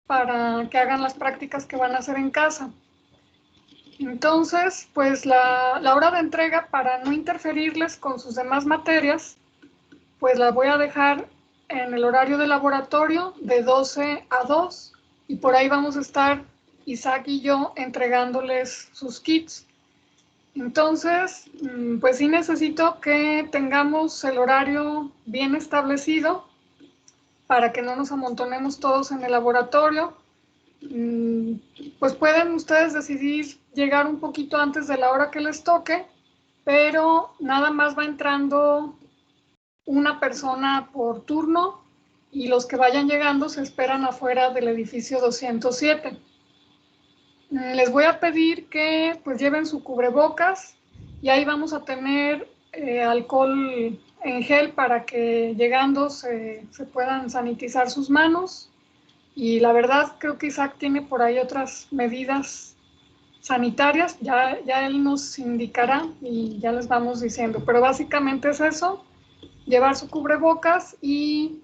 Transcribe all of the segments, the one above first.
para que hagan las prácticas que van a hacer en casa. Entonces, pues la hora de entrega, para no interferirles con sus demás materias, pues la voy a dejar en el horario de laboratorio de 12 a 2 y por ahí vamos a estar Isaac y yo entregándoles sus kits. Entonces, pues sí necesito que tengamos el horario bien establecido para que no nos amontonemos todos en el laboratorio. Pues pueden ustedes decidir llegar un poquito antes de la hora que les toque, pero nada más va entrando una persona por turno y los que vayan llegando se esperan afuera del edificio 207. Les voy a pedir que pues lleven su cubrebocas y ahí vamos a tener alcohol en gel para que llegando se puedan sanitizar sus manos. Y la verdad creo que Isaac tiene por ahí otras medidas sanitarias, ya él nos indicará y ya les vamos diciendo, pero básicamente es eso, llevar su cubrebocas y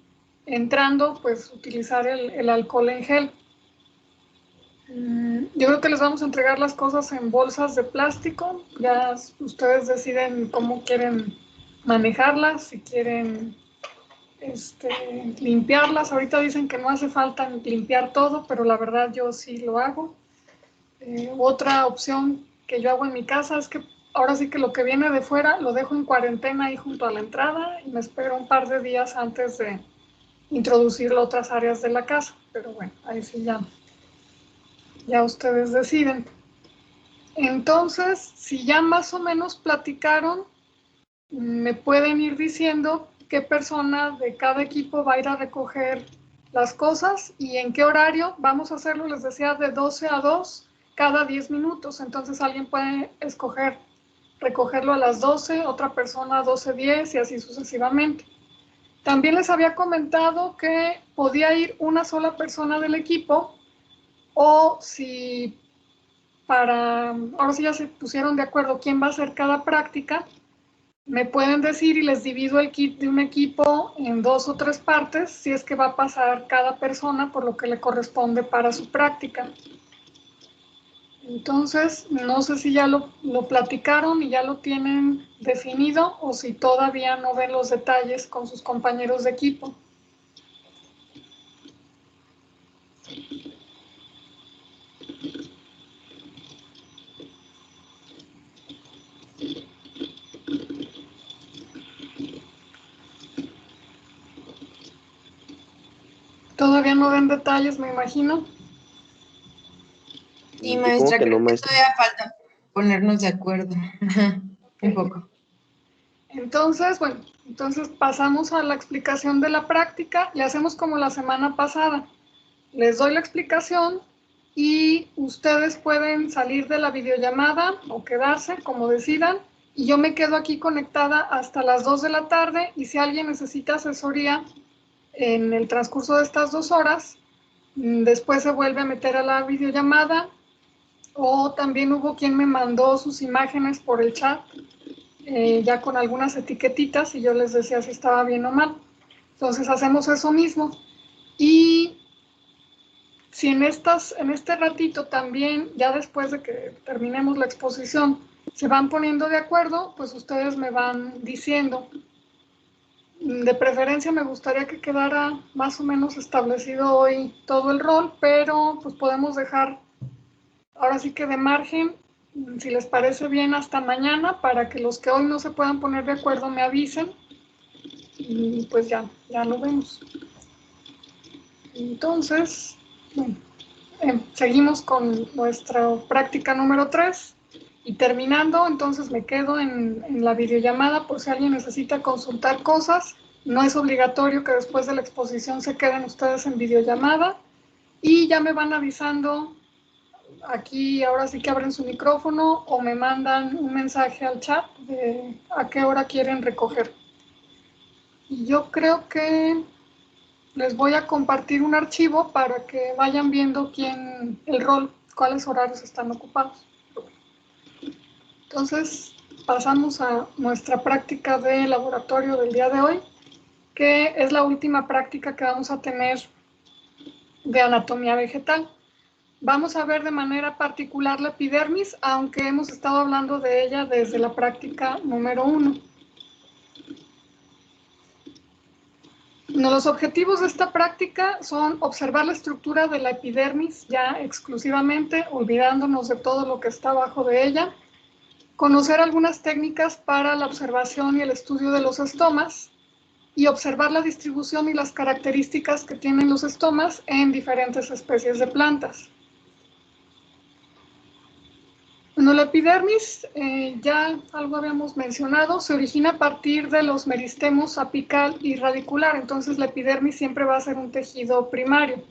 entrando pues utilizar el alcohol en gel. Yo creo que les vamos a entregar las cosas en bolsas de plástico, ya ustedes deciden cómo quieren manejarlas, si quieren limpiarlas. Ahorita dicen que no hace falta limpiar todo, pero la verdad yo sí lo hago. Otra opción que yo hago en mi casa es que ahora sí que lo que viene de fuera lo dejo en cuarentena ahí junto a la entrada y me espero un par de días antes de introducirlo a otras áreas de la casa. Pero bueno, ahí sí ya ustedes deciden. Entonces, si ya más o menos platicaron, me pueden ir diciendo qué persona de cada equipo va a ir a recoger las cosas y en qué horario. Vamos a hacerlo, les decía, de 12 a 2 cada 10 minutos. Entonces alguien puede escoger recogerlo a las 12, otra persona a 12:10 y así sucesivamente. También les había comentado que podía ir una sola persona del equipo o si ahora sí ya se pusieron de acuerdo quién va a hacer cada práctica, me pueden decir y les divido el kit de un equipo en 2 o 3 partes si es que va a pasar cada persona por lo que le corresponde para su práctica. Entonces, no sé si ya lo platicaron y ya lo tienen definido o si todavía no ven los detalles con sus compañeros de equipo. Todavía no ven detalles, me imagino. Sí, maestra, que no, creo que maestra. todavía falta ponernos de acuerdo. Un poco. Entonces, bueno, pasamos a la explicación de la práctica y hacemos como la semana pasada. Les doy la explicación y ustedes pueden salir de la videollamada o quedarse, como decidan, y yo me quedo aquí conectada hasta las 2 de la tarde y si alguien necesita asesoría en el transcurso de estas 2 horas, después se vuelve a meter a la videollamada o también hubo quien me mandó sus imágenes por el chat, ya con algunas etiquetitas y yo les decía si estaba bien o mal. Entonces hacemos eso mismo. Y si en este ratito también, ya después de que terminemos la exposición, se van poniendo de acuerdo, pues ustedes me van diciendo. De preferencia me gustaría que quedara más o menos establecido hoy todo el rol, pero pues podemos dejar ahora sí que de margen, si les parece bien, hasta mañana para que los que hoy no se puedan poner de acuerdo me avisen y pues ya lo vemos. Entonces, bueno, seguimos con nuestra práctica número 3 y terminando, entonces me quedo en la videollamada por si alguien necesita consultar cosas. No es obligatorio que después de la exposición se queden ustedes en videollamada y ya me van avisando. Aquí ahora sí que abren su micrófono o me mandan un mensaje al chat de a qué hora quieren recoger. Y yo creo que les voy a compartir un archivo para que vayan viendo el rol, cuáles horarios están ocupados. Entonces, pasamos a nuestra práctica de laboratorio del día de hoy, que es la última práctica que vamos a tener de anatomía vegetal. Vamos a ver de manera particular la epidermis, aunque hemos estado hablando de ella desde la práctica número 1. Los objetivos de esta práctica son observar la estructura de la epidermis ya exclusivamente, olvidándonos de todo lo que está abajo de ella, conocer algunas técnicas para la observación y el estudio de los estomas y observar la distribución y las características que tienen los estomas en diferentes especies de plantas. Bueno, la epidermis, ya algo habíamos mencionado, se origina a partir de los meristemos apical y radicular, entonces la epidermis siempre va a ser un tejido primario.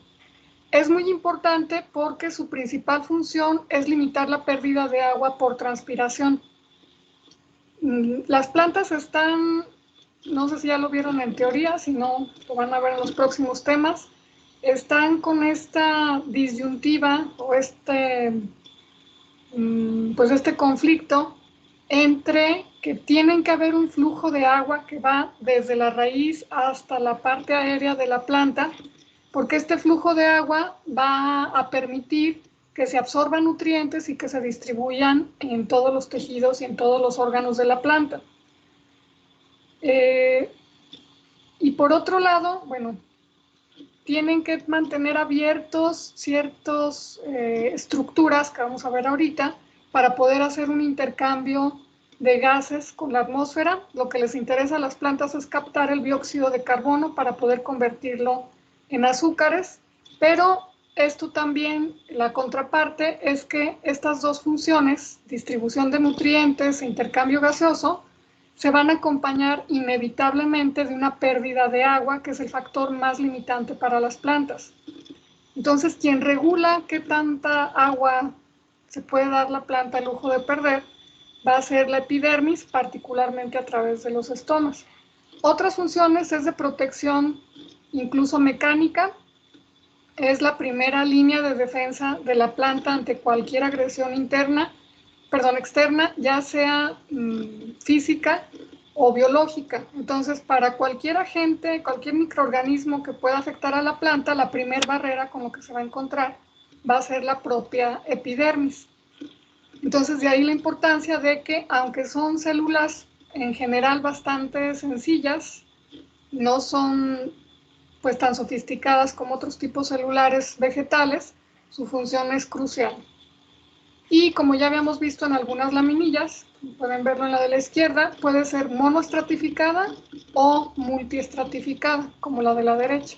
Es muy importante porque su principal función es limitar la pérdida de agua por transpiración. Las plantas están, no sé si ya lo vieron en teoría, si no, lo van a ver en los próximos temas, están con esta disyuntiva o pues este conflicto entre que tienen que haber un flujo de agua que va desde la raíz hasta la parte aérea de la planta, porque este flujo de agua va a permitir que se absorban nutrientes y que se distribuyan en todos los tejidos y en todos los órganos de la planta. Y por otro lado, bueno, tienen que mantener abiertos ciertas estructuras que vamos a ver ahorita para poder hacer un intercambio de gases con la atmósfera. Lo que les interesa a las plantas es captar el dióxido de carbono para poder convertirlo en azúcares, pero esto también, la contraparte es que estas dos funciones, distribución de nutrientes e intercambio gaseoso, se van a acompañar inevitablemente de una pérdida de agua, que es el factor más limitante para las plantas. Entonces, quien regula qué tanta agua se puede dar la planta el lujo de perder va a ser la epidermis, particularmente a través de los estomas. Otras funciones es de protección, incluso mecánica. Es la primera línea de defensa de la planta ante cualquier agresión externa, ya sea física o biológica. Entonces, para cualquier agente, cualquier microorganismo que pueda afectar a la planta, la primera barrera con lo que se va a encontrar va a ser la propia epidermis. Entonces, de ahí la importancia de que, aunque son células en general bastante sencillas, no son pues tan sofisticadas como otros tipos celulares vegetales, su función es crucial. Y como ya habíamos visto en algunas laminillas, pueden verlo en la de la izquierda, puede ser monoestratificada o multiestratificada, como la de la derecha.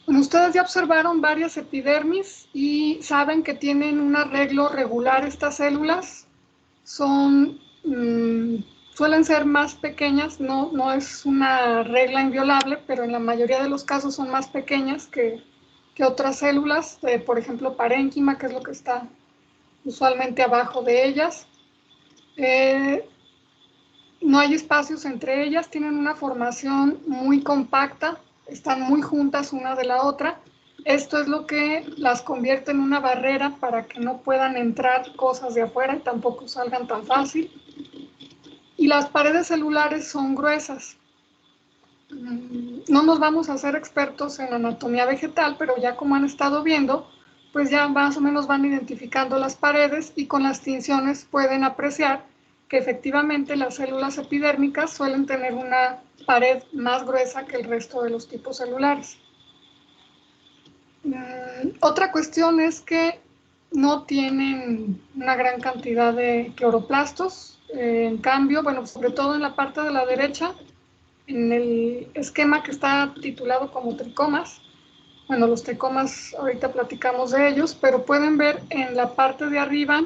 Bueno, ustedes ya observaron varias epidermis y saben que tienen un arreglo regular estas células. Suelen ser más pequeñas, no es una regla inviolable, pero en la mayoría de los casos son más pequeñas que otras células, por ejemplo, parénquima, que es lo que está usualmente abajo de ellas. No hay espacios entre ellas, tienen una formación muy compacta, están muy juntas una de la otra. Esto es lo que las convierte en una barrera para que no puedan entrar cosas de afuera y tampoco salgan tan fácil. Y las paredes celulares son gruesas. No nos vamos a hacer expertos en anatomía vegetal, pero ya como han estado viendo, pues ya más o menos van identificando las paredes y con las tinciones pueden apreciar que efectivamente las células epidérmicas suelen tener una pared más gruesa que el resto de los tipos celulares. Otra cuestión es que no tienen una gran cantidad de cloroplastos. En cambio, bueno, sobre todo en la parte de la derecha, en el esquema que está titulado como tricomas, bueno, los tricomas ahorita platicamos de ellos, pero pueden ver en la parte de arriba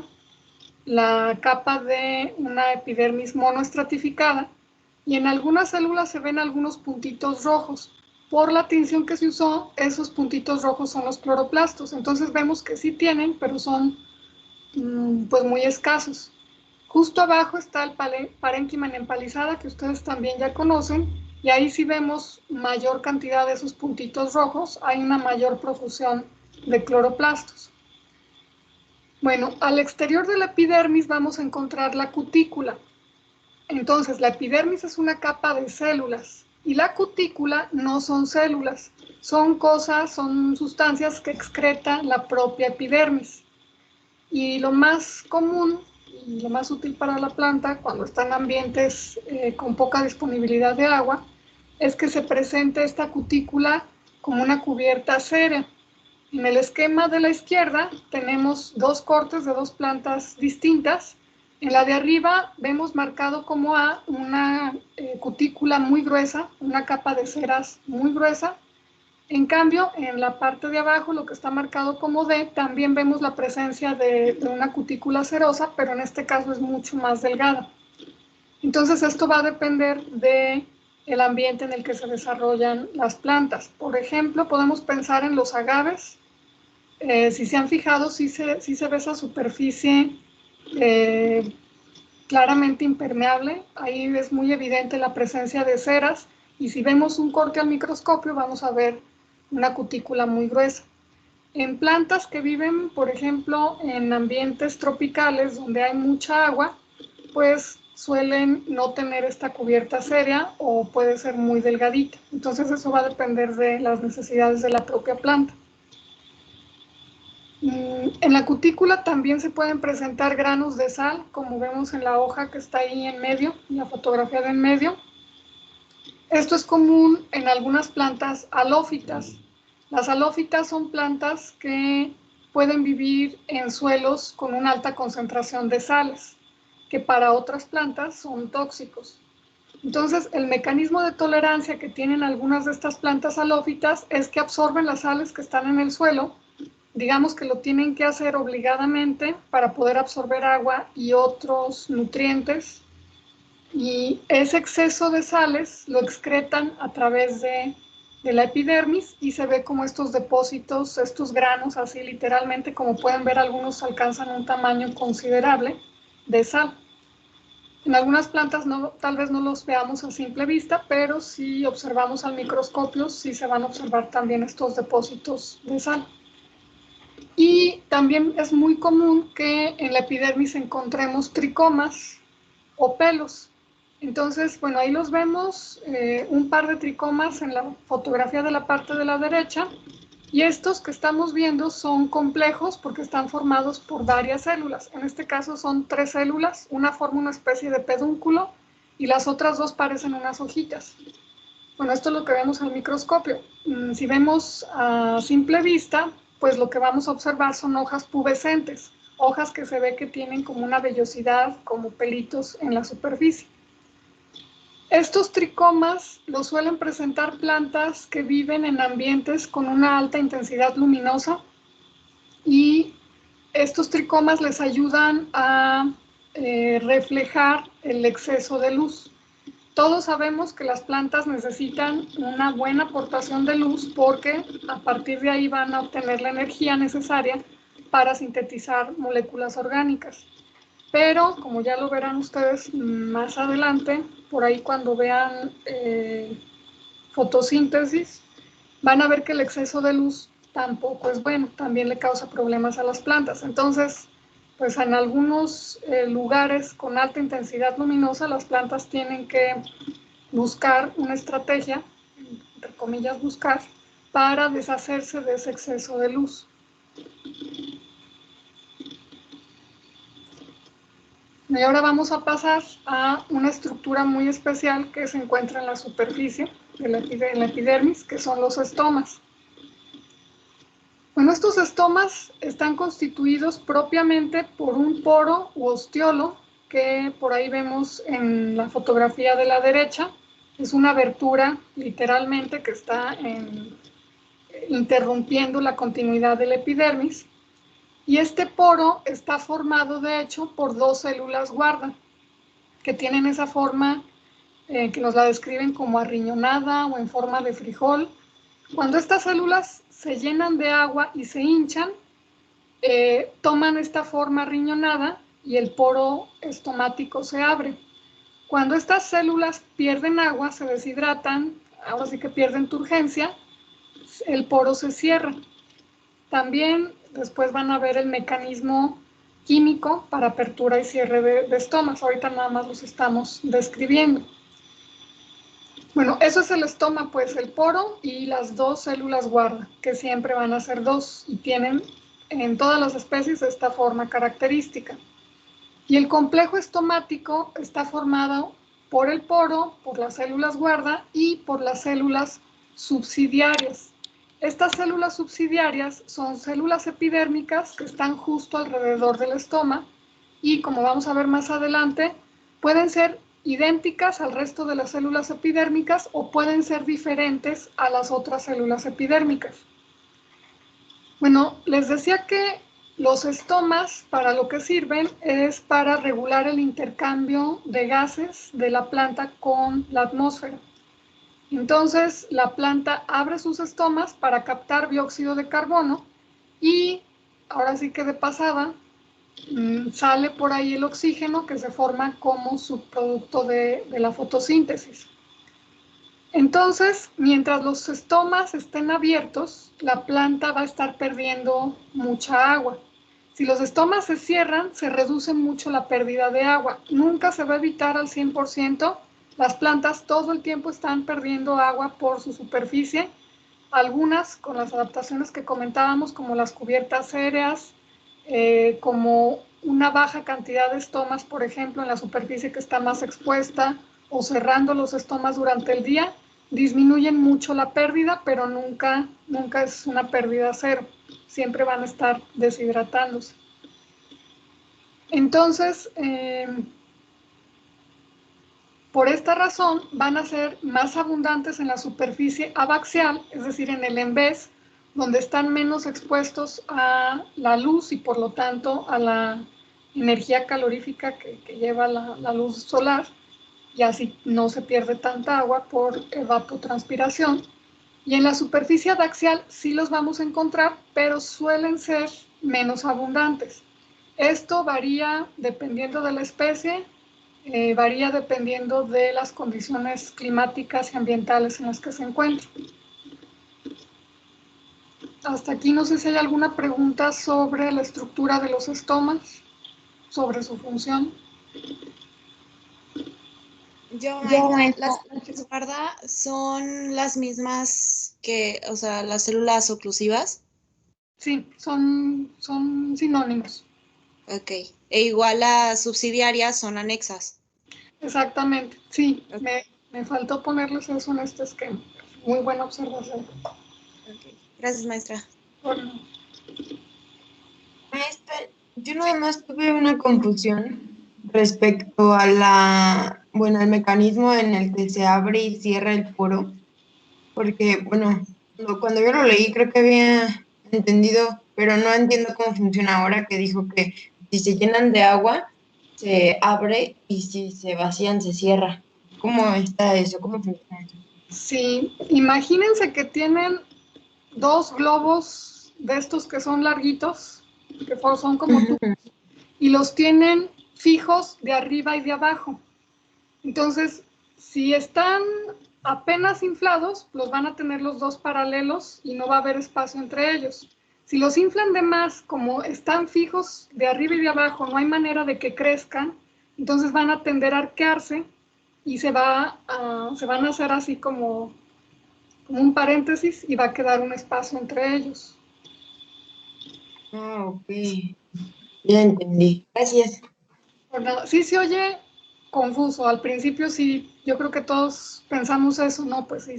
la capa de una epidermis monoestratificada y en algunas células se ven algunos puntitos rojos. Por la tinción que se usó, esos puntitos rojos son los cloroplastos. Entonces vemos que sí tienen, pero son pues muy escasos. Justo abajo está el parénquima en empalizada, que ustedes también ya conocen, y ahí sí vemos mayor cantidad de esos puntitos rojos, hay una mayor profusión de cloroplastos. Bueno, al exterior de la epidermis vamos a encontrar la cutícula. Entonces, la epidermis es una capa de células Y la cutícula no son células, son sustancias que excreta la propia epidermis. Y lo más común y lo más útil para la planta cuando está en ambientes con poca disponibilidad de agua es que se presente esta cutícula como una cubierta sérea. En el esquema de la izquierda tenemos dos cortes de dos plantas distintas. En la de arriba vemos marcado como A una cutícula muy gruesa, una capa de ceras muy gruesa. En cambio, en la parte de abajo, lo que está marcado como D, también vemos la presencia de una cutícula cerosa, pero en este caso es mucho más delgada. Entonces, esto va a depender del ambiente en el que se desarrollan las plantas. Por ejemplo, podemos pensar en los agaves. Si se han fijado, sí se ve esa superficie claramente impermeable. Ahí es muy evidente la presencia de ceras. Y si vemos un corte al microscopio, vamos a ver una cutícula muy gruesa. En plantas que viven, por ejemplo, en ambientes tropicales donde hay mucha agua, pues suelen no tener esta cubierta sérea o puede ser muy delgadita. Entonces eso va a depender de las necesidades de la propia planta. En la cutícula también se pueden presentar granos de sal, como vemos en la hoja que está ahí en medio, en la fotografía de en medio. Esto es común en algunas plantas halófitas. Las halófitas son plantas que pueden vivir en suelos con una alta concentración de sales, que para otras plantas son tóxicos. Entonces, el mecanismo de tolerancia que tienen algunas de estas plantas halófitas es que absorben las sales que están en el suelo. Digamos que lo tienen que hacer obligadamente para poder absorber agua y otros nutrientes. Y ese exceso de sales lo excretan a través de la epidermis y se ve como estos depósitos, estos granos, así literalmente, como pueden ver, algunos alcanzan un tamaño considerable de sal. En algunas plantas tal vez no los veamos a simple vista, pero si observamos al microscopio, sí se van a observar también estos depósitos de sal. Y también es muy común que en la epidermis encontremos tricomas o pelos. Entonces, bueno, ahí los vemos, un par de tricomas en la fotografía de la parte de la derecha, y estos que estamos viendo son complejos porque están formados por varias células. En este caso son 3 células, una forma una especie de pedúnculo y las otras 2 parecen unas hojitas. Bueno, esto es lo que vemos al microscopio. Si vemos a simple vista, pues lo que vamos a observar son hojas pubescentes, hojas que se ve que tienen como una vellosidad, como pelitos en la superficie. Estos tricomas los suelen presentar plantas que viven en ambientes con una alta intensidad luminosa y estos tricomas les ayudan a reflejar el exceso de luz. Todos sabemos que las plantas necesitan una buena aportación de luz porque a partir de ahí van a obtener la energía necesaria para sintetizar moléculas orgánicas. Pero, como ya lo verán ustedes más adelante, por ahí cuando vean fotosíntesis, van a ver que el exceso de luz tampoco es bueno, también le causa problemas a las plantas. Entonces, pues en algunos lugares con alta intensidad luminosa, las plantas tienen que buscar una estrategia, entre comillas buscar, para deshacerse de ese exceso de luz. Y ahora vamos a pasar a una estructura muy especial que se encuentra en la superficie de la epidermis, que son los estomas. Bueno, estos estomas están constituidos propiamente por un poro u ostiolo, que por ahí vemos en la fotografía de la derecha. Es una abertura, literalmente, que está interrumpiendo la continuidad de la epidermis. Y este poro está formado, de hecho, por 2 células guarda, que tienen esa forma que nos la describen como arriñonada o en forma de frijol. Cuando estas células se llenan de agua y se hinchan, toman esta forma arriñonada y el poro estomático se abre. Cuando estas células pierden agua, se deshidratan, ahora sí que pierden turgencia, el poro se cierra. También después van a ver el mecanismo químico para apertura y cierre de estomas. Ahorita nada más los estamos describiendo. Bueno, eso es el estoma, pues el poro y las dos células guarda, que siempre van a ser dos y tienen en todas las especies esta forma característica. Y el complejo estomático está formado por el poro, por las células guarda y por las células subsidiarias. Estas células subsidiarias son células epidérmicas que están justo alrededor del estoma y, como vamos a ver más adelante, pueden ser idénticas al resto de las células epidérmicas o pueden ser diferentes a las otras células epidérmicas. Bueno, les decía que los estomas para lo que sirven es para regular el intercambio de gases de la planta con la atmósfera. Entonces, la planta abre sus estomas para captar dióxido de carbono y ahora sí que de pasada sale por ahí el oxígeno que se forma como subproducto de la fotosíntesis. Entonces, mientras los estomas estén abiertos, la planta va a estar perdiendo mucha agua. Si los estomas se cierran, se reduce mucho la pérdida de agua. Nunca se va a evitar al 100%. Las plantas todo el tiempo están perdiendo agua por su superficie. Algunas con las adaptaciones que comentábamos, como las cubiertas aéreas, como una baja cantidad de estomas, por ejemplo, en la superficie que está más expuesta, o cerrando los estomas durante el día, disminuyen mucho la pérdida, pero nunca es una pérdida cero. Siempre van a estar deshidratándose. Entonces, por esta razón, van a ser más abundantes en la superficie abaxial, es decir, en el envés, donde están menos expuestos a la luz y por lo tanto a la energía calorífica que lleva la luz solar, y así no se pierde tanta agua por evapotranspiración. Y en la superficie adaxial sí los vamos a encontrar, pero suelen ser menos abundantes. Esto varía dependiendo de la especie, varía dependiendo de las condiciones climáticas y ambientales en las que se encuentran. Hasta aquí no sé si hay alguna pregunta sobre la estructura de los estomas, sobre su función. Yo, maestra, las células guarda son las mismas que, o sea, las células oclusivas. Sí, son sinónimos. Ok. E igual las subsidiarias son anexas. Exactamente, sí, Okay. me faltó ponerles eso en este esquema. Muy buena observación. Okay. Gracias, maestra. Bueno, Maestra, yo nada más tuve una confusión respecto a al mecanismo en el que se abre y cierra el poro, porque, bueno, cuando yo lo leí creo que había entendido, pero no entiendo cómo funciona ahora que dijo que si se llenan de agua, se abre y si se vacían, se cierra. ¿Cómo está eso? ¿Cómo funciona eso? sí, imagínense que tienen dos globos de estos que son larguitos, que son como tú, Ujú. y los tienen fijos de arriba y de abajo. Entonces, si están apenas inflados, los van a tener los dos paralelos y no va a haber espacio entre ellos. Si los inflan de más, como están fijos de arriba y de abajo, no hay manera de que crezcan, entonces van a tender a arquearse y se van a hacer así como un paréntesis y va a quedar un espacio entre ellos. Ah, ok. Ya entendí. Gracias. Bueno, sí se oye confuso. Al principio sí, yo creo que todos pensamos eso, ¿no? Pues si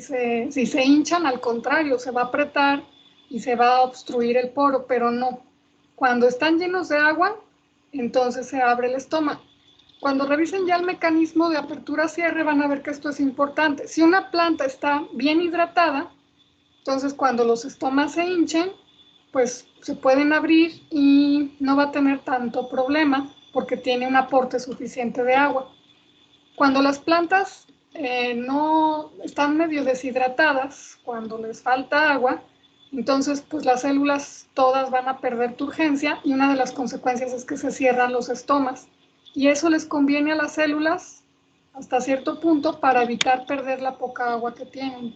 se hinchan, al contrario, se va a apretar y se va a obstruir el poro, pero no. Cuando están llenos de agua, entonces se abre el estómago. Cuando revisen ya el mecanismo de apertura-cierre, van a ver que esto es importante. Si una planta está bien hidratada, entonces cuando los estomas se hinchen, pues se pueden abrir y no va a tener tanto problema porque tiene un aporte suficiente de agua. Cuando las plantas no están medio deshidratadas, cuando les falta agua, entonces pues las células todas van a perder turgencia y una de las consecuencias es que se cierran los estomas. Y eso les conviene a las células hasta cierto punto para evitar perder la poca agua que tienen.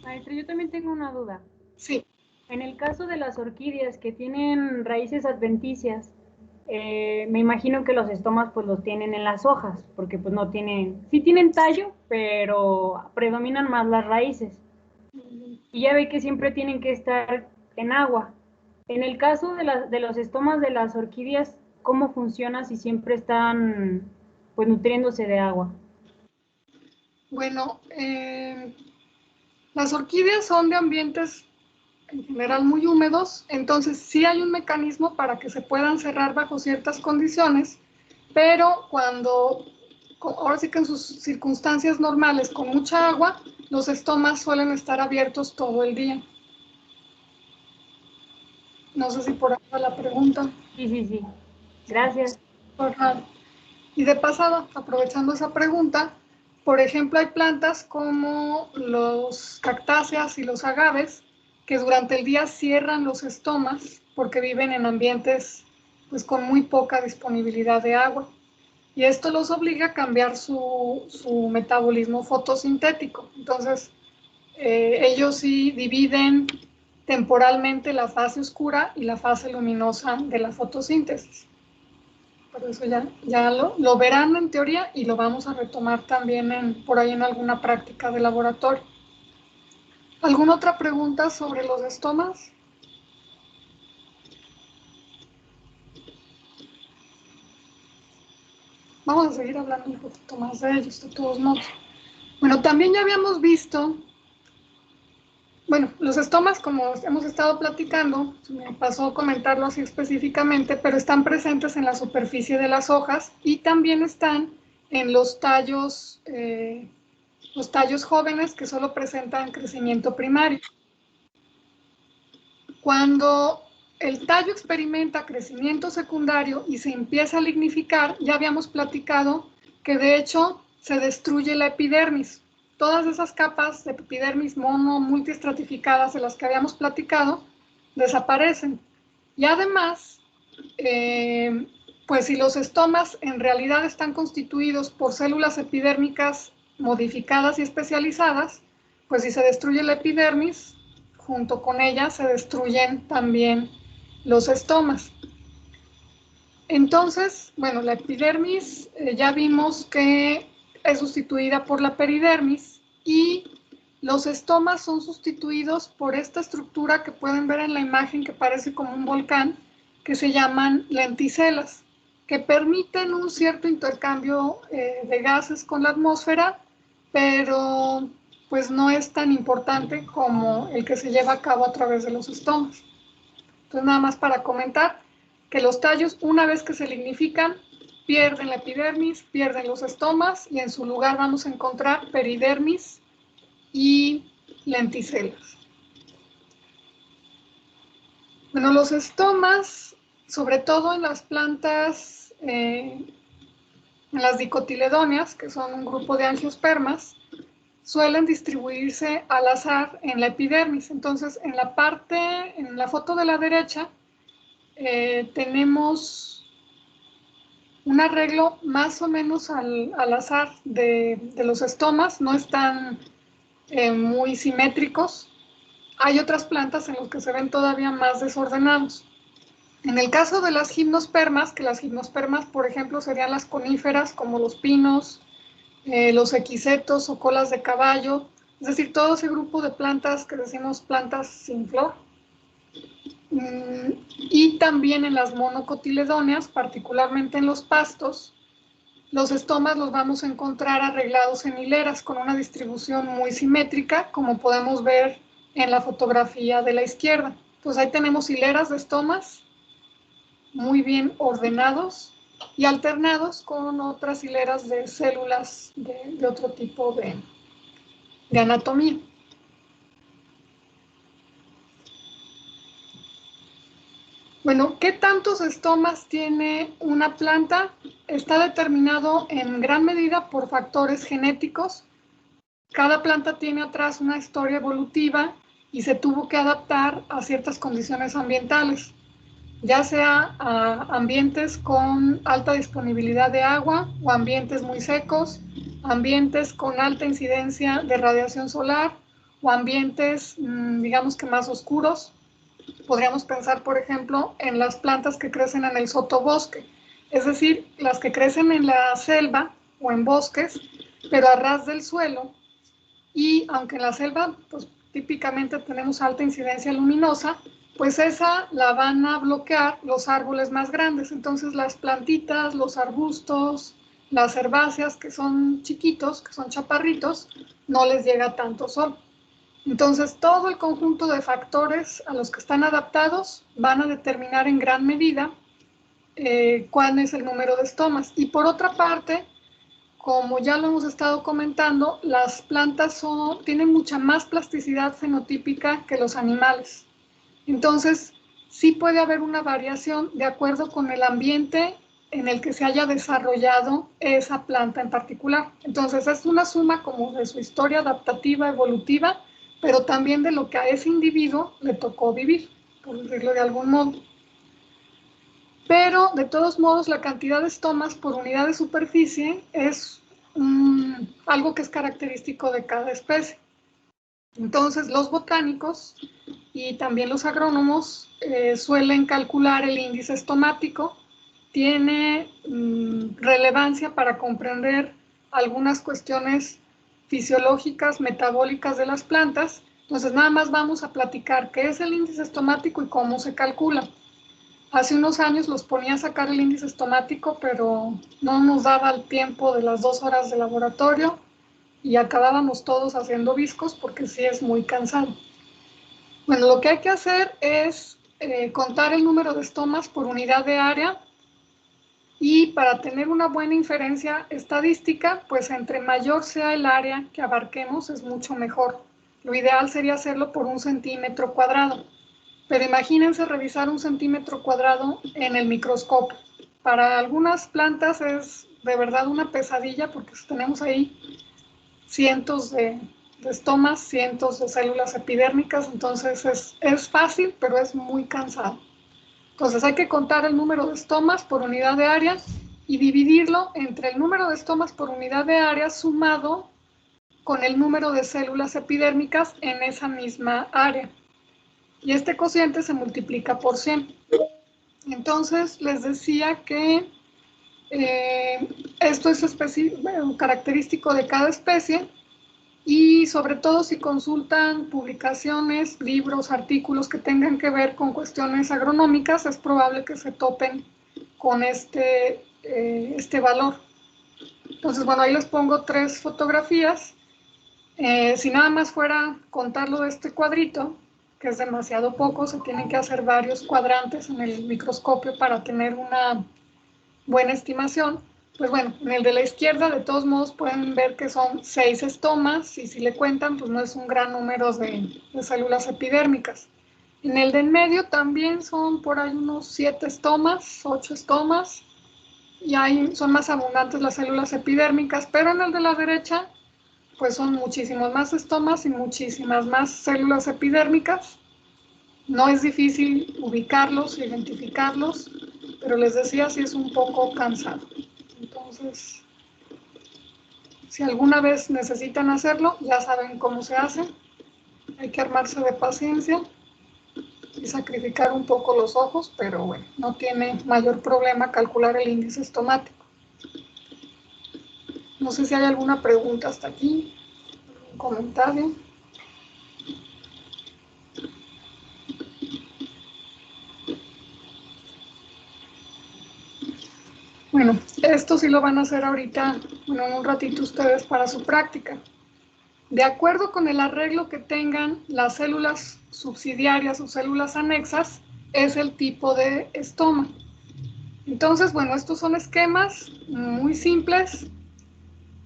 Maestra, yo también tengo una duda. Sí. En el caso de las orquídeas que tienen raíces adventicias, me imagino que los estomas pues los tienen en las hojas, porque pues no tienen, sí tienen tallo, pero predominan más las raíces. Y ya ve que siempre tienen que estar en agua. En el caso de los estomas de las orquídeas, ¿cómo funciona si siempre están pues nutriéndose de agua? Bueno, las orquídeas son de ambientes en general muy húmedos, entonces sí hay un mecanismo para que se puedan cerrar bajo ciertas condiciones, pero ahora sí que en sus circunstancias normales, con mucha agua, los estomas suelen estar abiertos todo el día. No sé si por ahí va la pregunta. Sí, sí, sí. Gracias. Ajá. Y de pasada, aprovechando esa pregunta, por ejemplo, hay plantas como los cactáceas y los agaves que durante el día cierran los estomas porque viven en ambientes pues, con muy poca disponibilidad de agua. Y esto los obliga a cambiar su metabolismo fotosintético. Entonces, ellos sí dividen temporalmente la fase oscura y la fase luminosa de la fotosíntesis. Por eso ya lo verán en teoría y lo vamos a retomar también por ahí en alguna práctica de laboratorio. ¿Alguna otra pregunta sobre los estomas? Vamos a seguir hablando un poquito más de ellos, de todos modos. Bueno, también ya habíamos visto, bueno, los estomas, como hemos estado platicando, me pasó comentarlo así específicamente, pero están presentes en la superficie de las hojas y también están en los tallos jóvenes que solo presentan crecimiento primario. Cuando el tallo experimenta crecimiento secundario y se empieza a lignificar, ya habíamos platicado que de hecho se destruye la epidermis. Todas esas capas de epidermis multiestratificadas de las que habíamos platicado desaparecen. Y además, pues si los estomas en realidad están constituidos por células epidérmicas modificadas y especializadas, pues si se destruye la epidermis, junto con ella se destruyen también los estomas. Entonces, bueno, la epidermis ya vimos que es sustituida por la peridermis y los estomas son sustituidos por esta estructura que pueden ver en la imagen que parece como un volcán, que se llaman lenticelas, que permiten un cierto intercambio de gases con la atmósfera, pero pues no es tan importante como el que se lleva a cabo a través de los estomas. Entonces, nada más para comentar que los tallos, una vez que se lignifican, pierden la epidermis, pierden los estomas y en su lugar vamos a encontrar peridermis y lenticelas. Bueno, los estomas, sobre todo en las plantas, en las dicotiledóneas, que son un grupo de angiospermas, suelen distribuirse al azar en la epidermis. Entonces, en la foto de la derecha, tenemos un arreglo más o menos al azar de los estomas, no están muy simétricos. Hay otras plantas en las que se ven todavía más desordenados. En el caso de las gimnospermas, que las gimnospermas, por ejemplo, serían las coníferas como los pinos, los equisetos o colas de caballo, es decir, todo ese grupo de plantas que decimos plantas sin flor. Y también en las monocotiledóneas, particularmente en los pastos, los estomas los vamos a encontrar arreglados en hileras con una distribución muy simétrica, como podemos ver en la fotografía de la izquierda. Entonces ahí tenemos hileras de estomas muy bien ordenados y alternados con otras hileras de células de otro tipo de anatomía. Bueno, ¿qué tantos estomas tiene una planta? Está determinado en gran medida por factores genéticos. Cada planta tiene atrás una historia evolutiva y se tuvo que adaptar a ciertas condiciones ambientales, ya sea a ambientes con alta disponibilidad de agua o ambientes muy secos, ambientes con alta incidencia de radiación solar o ambientes, digamos que más oscuros. Podríamos pensar, por ejemplo, en las plantas que crecen en el sotobosque, es decir, las que crecen en la selva o en bosques, pero a ras del suelo. Y aunque en la selva, pues típicamente tenemos alta incidencia luminosa, pues esa la van a bloquear los árboles más grandes. Entonces las plantitas, los arbustos, las herbáceas que son chiquitos, que son chaparritos, no les llega tanto sol. Entonces todo el conjunto de factores a los que están adaptados van a determinar en gran medida cuál es el número de estomas. Y por otra parte, como ya lo hemos estado comentando, las plantas tienen mucha más plasticidad fenotípica que los animales. Entonces, sí puede haber una variación de acuerdo con el ambiente en el que se haya desarrollado esa planta en particular. Entonces, es una suma como de su historia adaptativa, evolutiva, pero también de lo que a ese individuo le tocó vivir, por decirlo de algún modo. Pero, de todos modos, la cantidad de estomas por unidad de superficie es algo que es característico de cada especie. Entonces, los botánicos y también los agrónomos suelen calcular el índice estomático. Tiene relevancia para comprender algunas cuestiones fisiológicas, metabólicas de las plantas. Entonces, nada más vamos a platicar qué es el índice estomático y cómo se calcula. Hace unos años los ponía a sacar el índice estomático, pero no nos daba el tiempo de las 2 horas de laboratorio y acabábamos todos haciendo viscos porque sí es muy cansado. Bueno, lo que hay que hacer es contar el número de estomas por unidad de área, y para tener una buena inferencia estadística, pues entre mayor sea el área que abarquemos es mucho mejor. Lo ideal sería hacerlo por 1 centímetro cuadrado. Pero imagínense revisar 1 centímetro cuadrado en el microscopio. Para algunas plantas es de verdad una pesadilla porque tenemos ahí cientos de estomas, cientos de células epidérmicas, entonces es fácil, pero es muy cansado. Entonces hay que contar el número de estomas por unidad de área y dividirlo entre el número de estomas por unidad de área sumado con el número de células epidérmicas en esa misma área. Y este cociente se multiplica por 100. Entonces, les decía que esto es característico de cada especie y sobre todo si consultan publicaciones, libros, artículos que tengan que ver con cuestiones agronómicas, es probable que se topen con este valor. Entonces, bueno, ahí les pongo 3 fotografías. Si nada más fuera contarlo de este cuadrito, que es demasiado poco, se tienen que hacer varios cuadrantes en el microscopio para tener una buena estimación. Pues bueno, en el de la izquierda de todos modos pueden ver que son 6 estomas y si le cuentan pues no es un gran número de células epidérmicas. En el de en medio también son por ahí unos 7 estomas, 8 estomas y ahí son más abundantes las células epidérmicas, pero en el de la derecha pues son muchísimos más estomas y muchísimas más células epidérmicas. No es difícil ubicarlos, identificarlos, pero les decía, sí es un poco cansado. Entonces, si alguna vez necesitan hacerlo, ya saben cómo se hace. Hay que armarse de paciencia y sacrificar un poco los ojos, pero bueno, no tiene mayor problema calcular el índice estomático. No sé si hay alguna pregunta hasta aquí, un comentario. Bueno, esto sí lo van a hacer ahorita, bueno, en un ratito ustedes para su práctica. De acuerdo con el arreglo que tengan las células subsidiarias o células anexas, es el tipo de estoma. Entonces, bueno, estos son esquemas muy simples,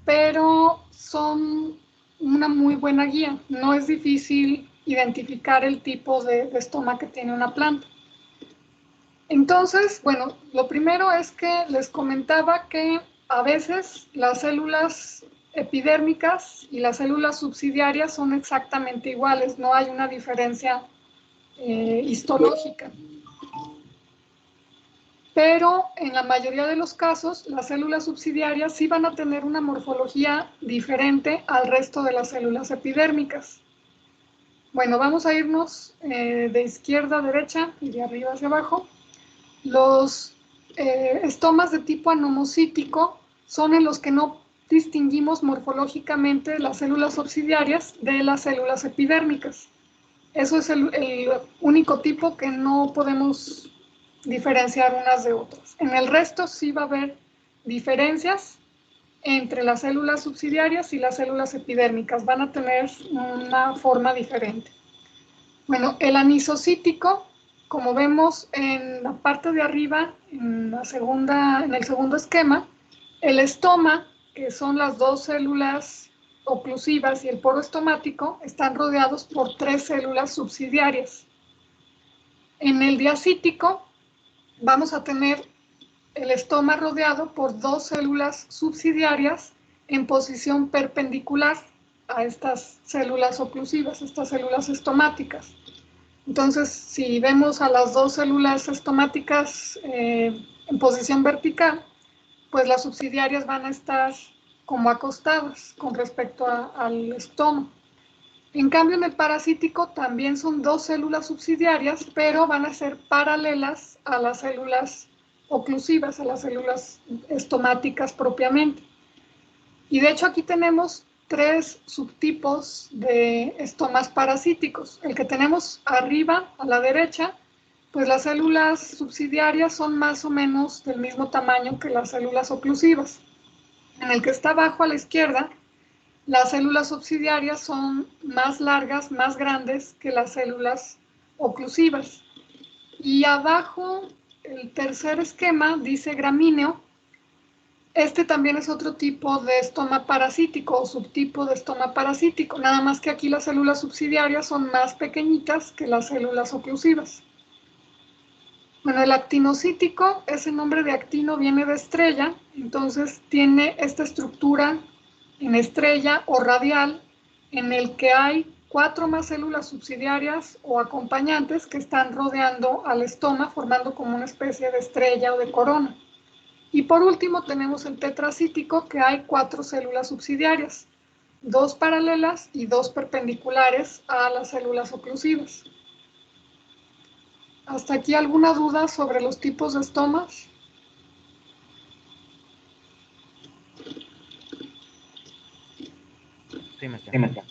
pero son una muy buena guía. No es difícil identificar el tipo de estoma que tiene una planta. Entonces, bueno, lo primero es que les comentaba que a veces las células epidérmicas y las células subsidiarias son exactamente iguales, no hay una diferencia histológica. Pero en la mayoría de los casos, las células subsidiarias sí van a tener una morfología diferente al resto de las células epidérmicas. Bueno, vamos a irnos de izquierda a derecha y de arriba hacia abajo. Los estomas de tipo anomocítico son en los que no distinguimos morfológicamente las células subsidiarias de las células epidérmicas. Eso es el único tipo que no podemos diferenciar unas de otras. En el resto sí va a haber diferencias entre las células subsidiarias y las células epidérmicas. Van a tener una forma diferente. Bueno, el anisocítico, como vemos en la parte de arriba, en el segundo esquema, el estoma, que son las dos células oclusivas y el poro estomático, están rodeados por 3 células subsidiarias. En el diacítico vamos a tener el estoma rodeado por 2 células subsidiarias en posición perpendicular a estas células oclusivas, estas células estomáticas. Entonces, si vemos a las 2 células estomáticas en posición vertical, pues las subsidiarias van a estar como acostadas con respecto al estoma. En cambio, en el parasítico también son 2 células subsidiarias, pero van a ser paralelas a las células oclusivas, a las células estomáticas propiamente. Y de hecho aquí tenemos 3 subtipos de estomas parasíticos. El que tenemos arriba, a la derecha, pues las células subsidiarias son más o menos del mismo tamaño que las células oclusivas. En el que está abajo, a la izquierda, las células subsidiarias son más largas, más grandes que las células oclusivas. Y abajo, el tercer esquema dice gramíneo. Este también es otro tipo de estoma parasítico o subtipo de estoma parasítico, nada más que aquí las células subsidiarias son más pequeñitas que las células oclusivas. Bueno, el actinocítico, ese nombre de actino viene de estrella, entonces tiene esta estructura en estrella o radial en el que hay 4 más células subsidiarias o acompañantes que están rodeando al estoma formando como una especie de estrella o de corona. Y por último tenemos el tetracítico, que hay 4 células subsidiarias, 2 paralelas y 2 perpendiculares a las células oclusivas. ¿Hasta aquí alguna duda sobre los tipos de estomas? Sí, maestra.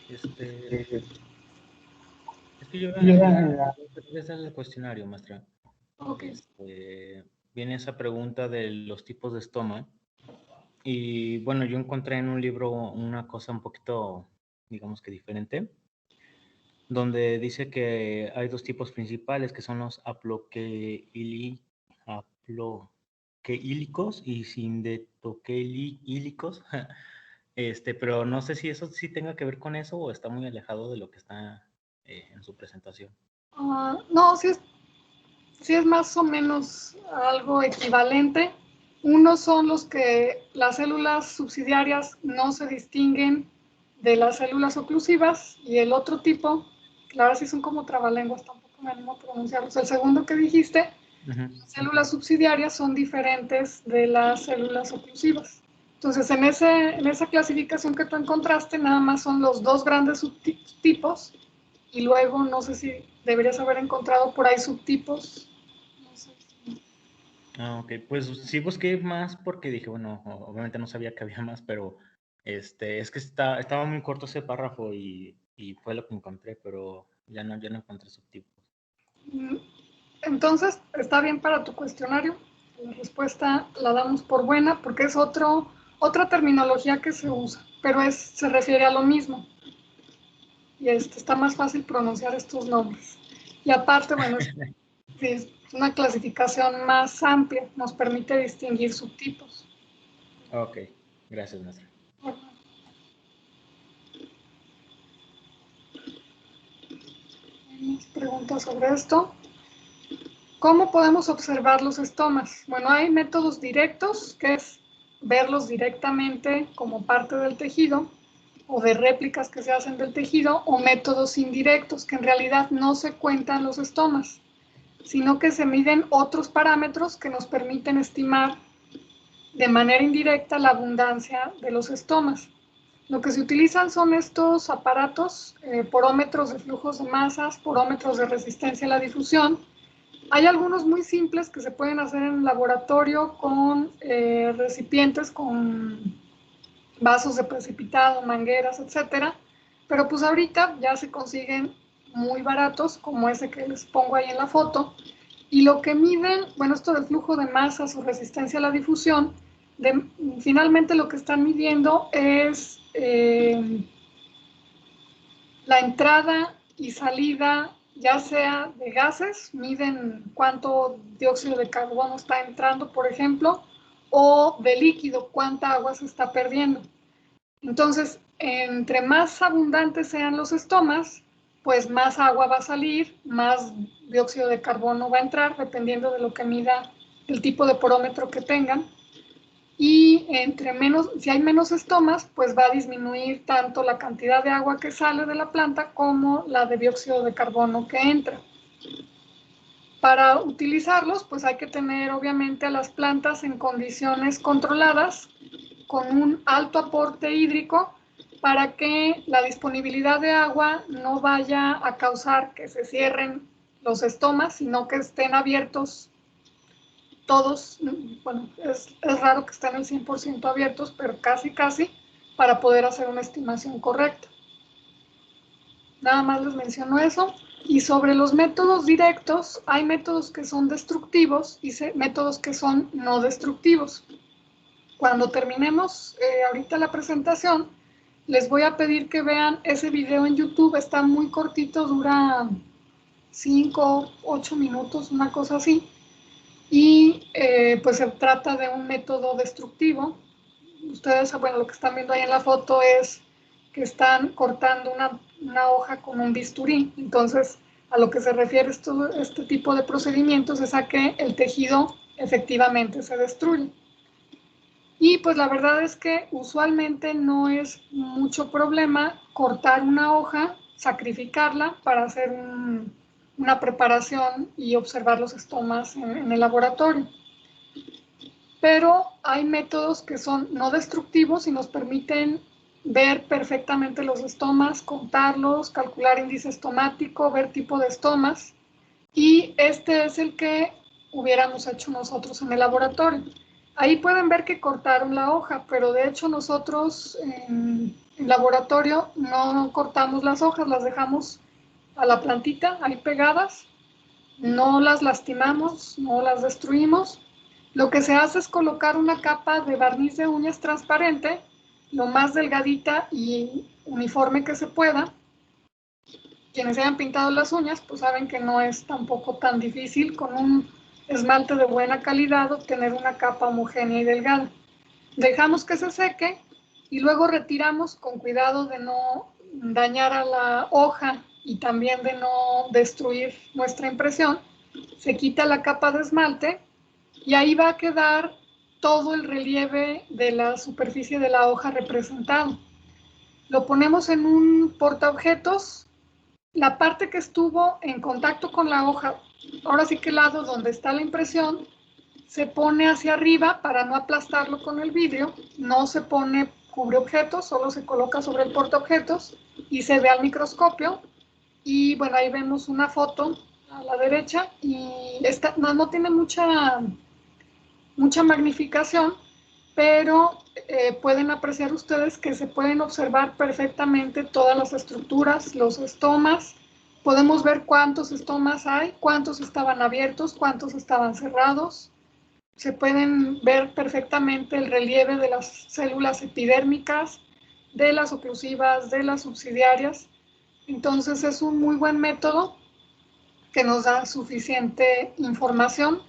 Es que yo desde el cuestionario, maestra, Okay. viene esa pregunta de los tipos de estoma. Y bueno, yo encontré en un libro una cosa un poquito, digamos que diferente, donde dice que hay 2 tipos principales, que son los haploqueílicos y sindetoqueílicos. Pero no sé si eso sí tenga que ver con eso o está muy alejado de lo que está en su presentación. No, sí es más o menos algo equivalente. Unos son los que las células subsidiarias no se distinguen de las células oclusivas y el otro tipo, claro, sí son como trabalenguas, tampoco me animo a pronunciarlos. El segundo que dijiste, las células subsidiarias son diferentes de las células oclusivas. Entonces, en esa clasificación que tú encontraste, nada más son los 2 grandes subtipos y luego no sé si deberías haber encontrado por ahí subtipos. No sé si... Ok, pues sí busqué más porque dije, bueno, obviamente no sabía que había más, pero es que estaba muy corto ese párrafo y fue lo que encontré, pero ya no encontré subtipos. Entonces, está bien para tu cuestionario. La respuesta la damos por buena porque es otra terminología que se usa, pero se refiere a lo mismo. Y está más fácil pronunciar estos nombres. Y aparte, bueno, es una clasificación más amplia, nos permite distinguir subtipos. Ok, gracias, maestra. ¿Más preguntas sobre esto? ¿Cómo podemos observar los estomas? Bueno, hay métodos directos, que es verlos directamente como parte del tejido, o de réplicas que se hacen del tejido, o métodos indirectos, que en realidad no se cuentan los estomas, sino que se miden otros parámetros que nos permiten estimar de manera indirecta la abundancia de los estomas. Lo que se utilizan son estos aparatos, porómetros de flujos de masas, porómetros de resistencia a la difusión. Hay algunos muy simples que se pueden hacer en el laboratorio con recipientes, con vasos de precipitado, mangueras, etcétera. Pero pues ahorita ya se consiguen muy baratos, como ese que les pongo ahí en la foto. Y lo que miden, bueno, esto del flujo de masas o resistencia a la difusión, finalmente lo que están midiendo es la entrada y salida, ya sea de gases, miden cuánto dióxido de carbono está entrando, por ejemplo, o de líquido, cuánta agua se está perdiendo. Entonces, entre más abundantes sean los estomas, pues más agua va a salir, más dióxido de carbono va a entrar, dependiendo de lo que mida el tipo de porómetro que tengan. Y si hay menos estomas, pues va a disminuir tanto la cantidad de agua que sale de la planta como la de dióxido de carbono que entra. Para utilizarlos, pues hay que tener obviamente a las plantas en condiciones controladas, con un alto aporte hídrico, para que la disponibilidad de agua no vaya a causar que se cierren los estomas, sino que estén abiertos todos. Bueno, es raro que estén al 100% abiertos, pero casi, para poder hacer una estimación correcta. Nada más les menciono eso. Y sobre los métodos directos, hay métodos que son destructivos y métodos que son no destructivos. Cuando terminemos ahorita la presentación, les voy a pedir que vean ese video en YouTube. Está muy cortito, dura 5, 8 minutos, una cosa así. Y pues se trata de un método destructivo. Ustedes, bueno, lo que están viendo ahí en la foto es que están cortando una hoja con un bisturí. Entonces, a lo que se refiere este tipo de procedimientos es a que el tejido efectivamente se destruye. Y pues la verdad es que usualmente no es mucho problema cortar una hoja, sacrificarla para hacer una preparación y observar los estomas en el laboratorio. Pero hay métodos que son no destructivos y nos permiten ver perfectamente los estomas, contarlos, calcular índice estomático, ver tipo de estomas. Y este es el que hubiéramos hecho nosotros en el laboratorio. Ahí pueden ver que cortaron la hoja, pero de hecho nosotros en laboratorio no cortamos las hojas, las dejamos a la plantita ahí pegadas, no las lastimamos, no las destruimos. Lo que se hace es colocar una capa de barniz de uñas transparente, lo más delgadita y uniforme que se pueda. Quienes hayan pintado las uñas, pues saben que no es tampoco tan difícil con un esmalte de buena calidad obtener una capa homogénea y delgada. Dejamos que se seque y luego retiramos con cuidado de no dañar a la hoja y también de no destruir nuestra impresión. Se quita la capa de esmalte y ahí va a quedar todo el relieve de la superficie de la hoja representado. Lo ponemos en un portaobjetos. La parte que estuvo en contacto con la hoja, ahora sí que el lado donde está la impresión, se pone hacia arriba para no aplastarlo con el vidrio, no se pone cubreobjetos, solo se coloca sobre el portaobjetos y se ve al microscopio. Y bueno, ahí vemos una foto a la derecha y esta no tiene mucha magnificación, pero pueden apreciar ustedes que se pueden observar perfectamente todas las estructuras, los estomas. Podemos ver cuántos estomas hay, cuántos estaban abiertos, cuántos estaban cerrados. Se pueden ver perfectamente el relieve de las células epidérmicas, de las oclusivas, de las subsidiarias. Entonces es un muy buen método que nos da suficiente información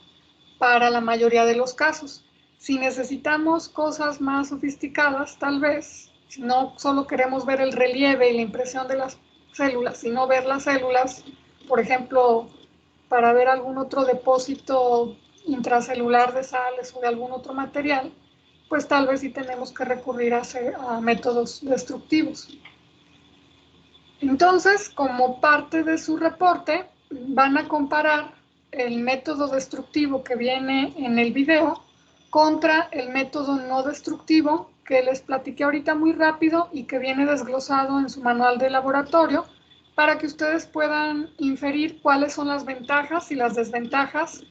para la mayoría de los casos. Si necesitamos cosas más sofisticadas, tal vez, si no solo queremos ver el relieve y la impresión de las células, sino ver las células, por ejemplo, para ver algún otro depósito intracelular de sales o de algún otro material, pues tal vez sí tenemos que recurrir a métodos destructivos. Entonces, como parte de su reporte, van a comparar el método destructivo que viene en el video contra el método no destructivo que les platiqué ahorita muy rápido y que viene desglosado en su manual de laboratorio para que ustedes puedan inferir cuáles son las ventajas y las desventajas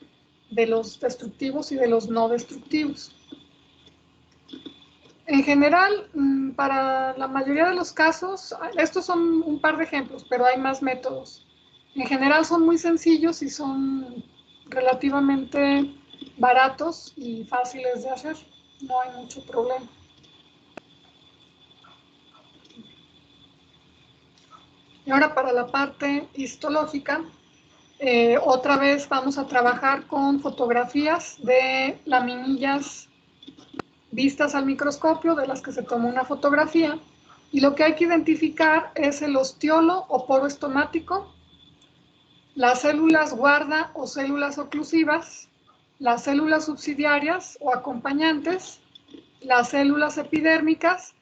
de los destructivos y de los no destructivos. En general, para la mayoría de los casos, estos son un par de ejemplos, pero hay más métodos. En general son muy sencillos y son relativamente baratos y fáciles de hacer. No hay mucho problema. Y ahora para la parte histológica, otra vez vamos a trabajar con fotografías de laminillas vistas al microscopio, de las que se tomó una fotografía, y lo que hay que identificar es el ostiolo o poro estomático, las células guarda o células oclusivas, las células subsidiarias o acompañantes, las células epidérmicas.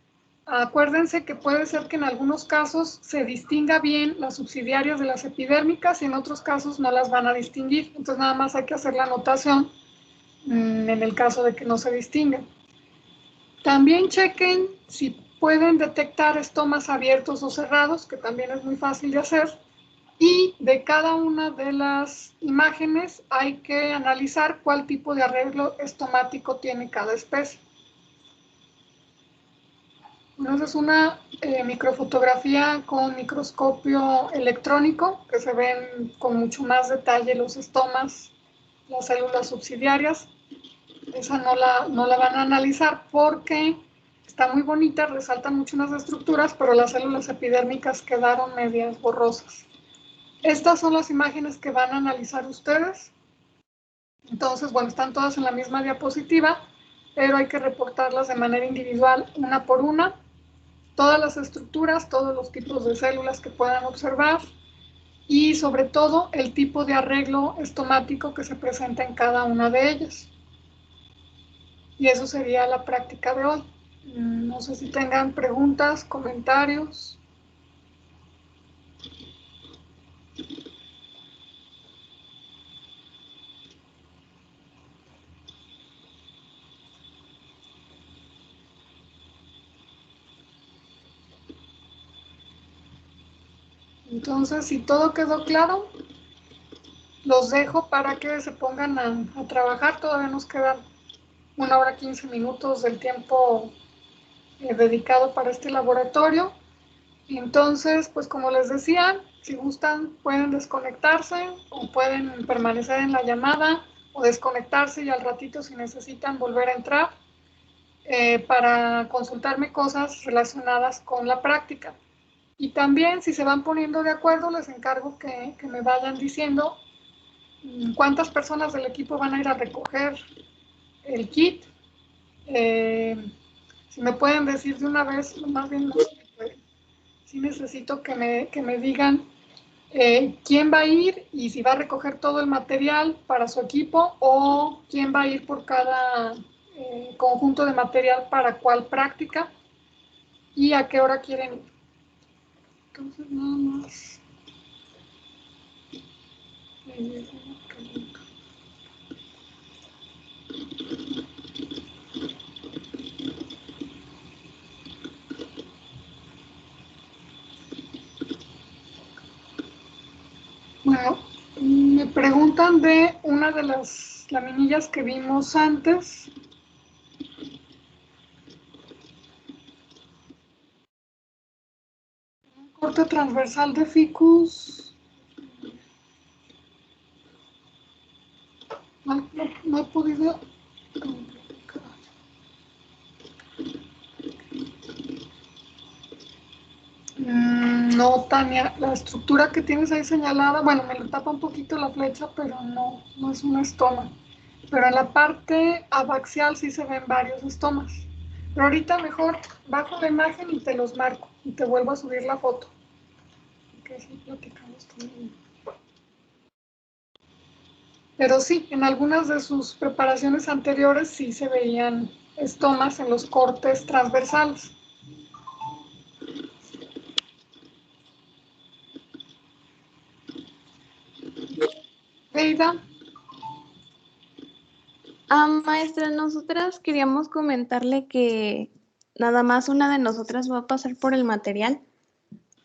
Acuérdense que puede ser que en algunos casos se distinga bien las subsidiarias de las epidérmicas y en otros casos no las van a distinguir. Entonces nada más hay que hacer la anotación en el caso de que no se distingan. También chequen si pueden detectar estomas abiertos o cerrados, que también es muy fácil de hacer. Y de cada una de las imágenes hay que analizar cuál tipo de arreglo estomático tiene cada especie. Bueno, esa es una microfotografía con microscopio electrónico, que se ven con mucho más detalle los estomas, las células subsidiarias. Esa no la van a analizar porque está muy bonita, resaltan mucho unas estructuras, pero las células epidérmicas quedaron medias borrosas. Estas son las imágenes que van a analizar ustedes. Entonces, bueno, están todas en la misma diapositiva, pero hay que reportarlas de manera individual, una por una. Todas las estructuras, todos los tipos de células que puedan observar y sobre todo el tipo de arreglo estomático que se presenta en cada una de ellas. Y eso sería la práctica de hoy. No sé si tengan preguntas, comentarios. Entonces, si todo quedó claro, los dejo para que se pongan a trabajar. Todavía nos quedan 1 hora 15 minutos del tiempo dedicado para este laboratorio. Entonces, pues como les decía, si gustan pueden desconectarse o pueden permanecer en la llamada o desconectarse y al ratito si necesitan volver a entrar para consultarme cosas relacionadas con la práctica. Y también si se van poniendo de acuerdo, les encargo que me vayan diciendo cuántas personas del equipo van a ir a recoger el kit. Si me pueden decir de una vez, más bien no sé si pueden. Sí necesito que me digan quién va a ir y si va a recoger todo el material para su equipo o quién va a ir por cada conjunto de material para cuál práctica y a qué hora quieren ir. Entonces, nada más. Bueno, me preguntan de una de las laminillas que vimos antes. Un corte transversal de ficus. No he podido. No, Tania, la estructura que tienes ahí señalada, bueno, me lo tapa un poquito la flecha, pero no es un estoma. Pero en la parte abaxial sí se ven varios estomas. Pero ahorita mejor bajo la imagen y te los marco y te vuelvo a subir la foto. Porque así platicamos también. Pero sí, en algunas de sus preparaciones anteriores sí se veían estomas en los cortes transversales. Veida. Maestra, nosotras queríamos comentarle que nada más una de nosotras va a pasar por el material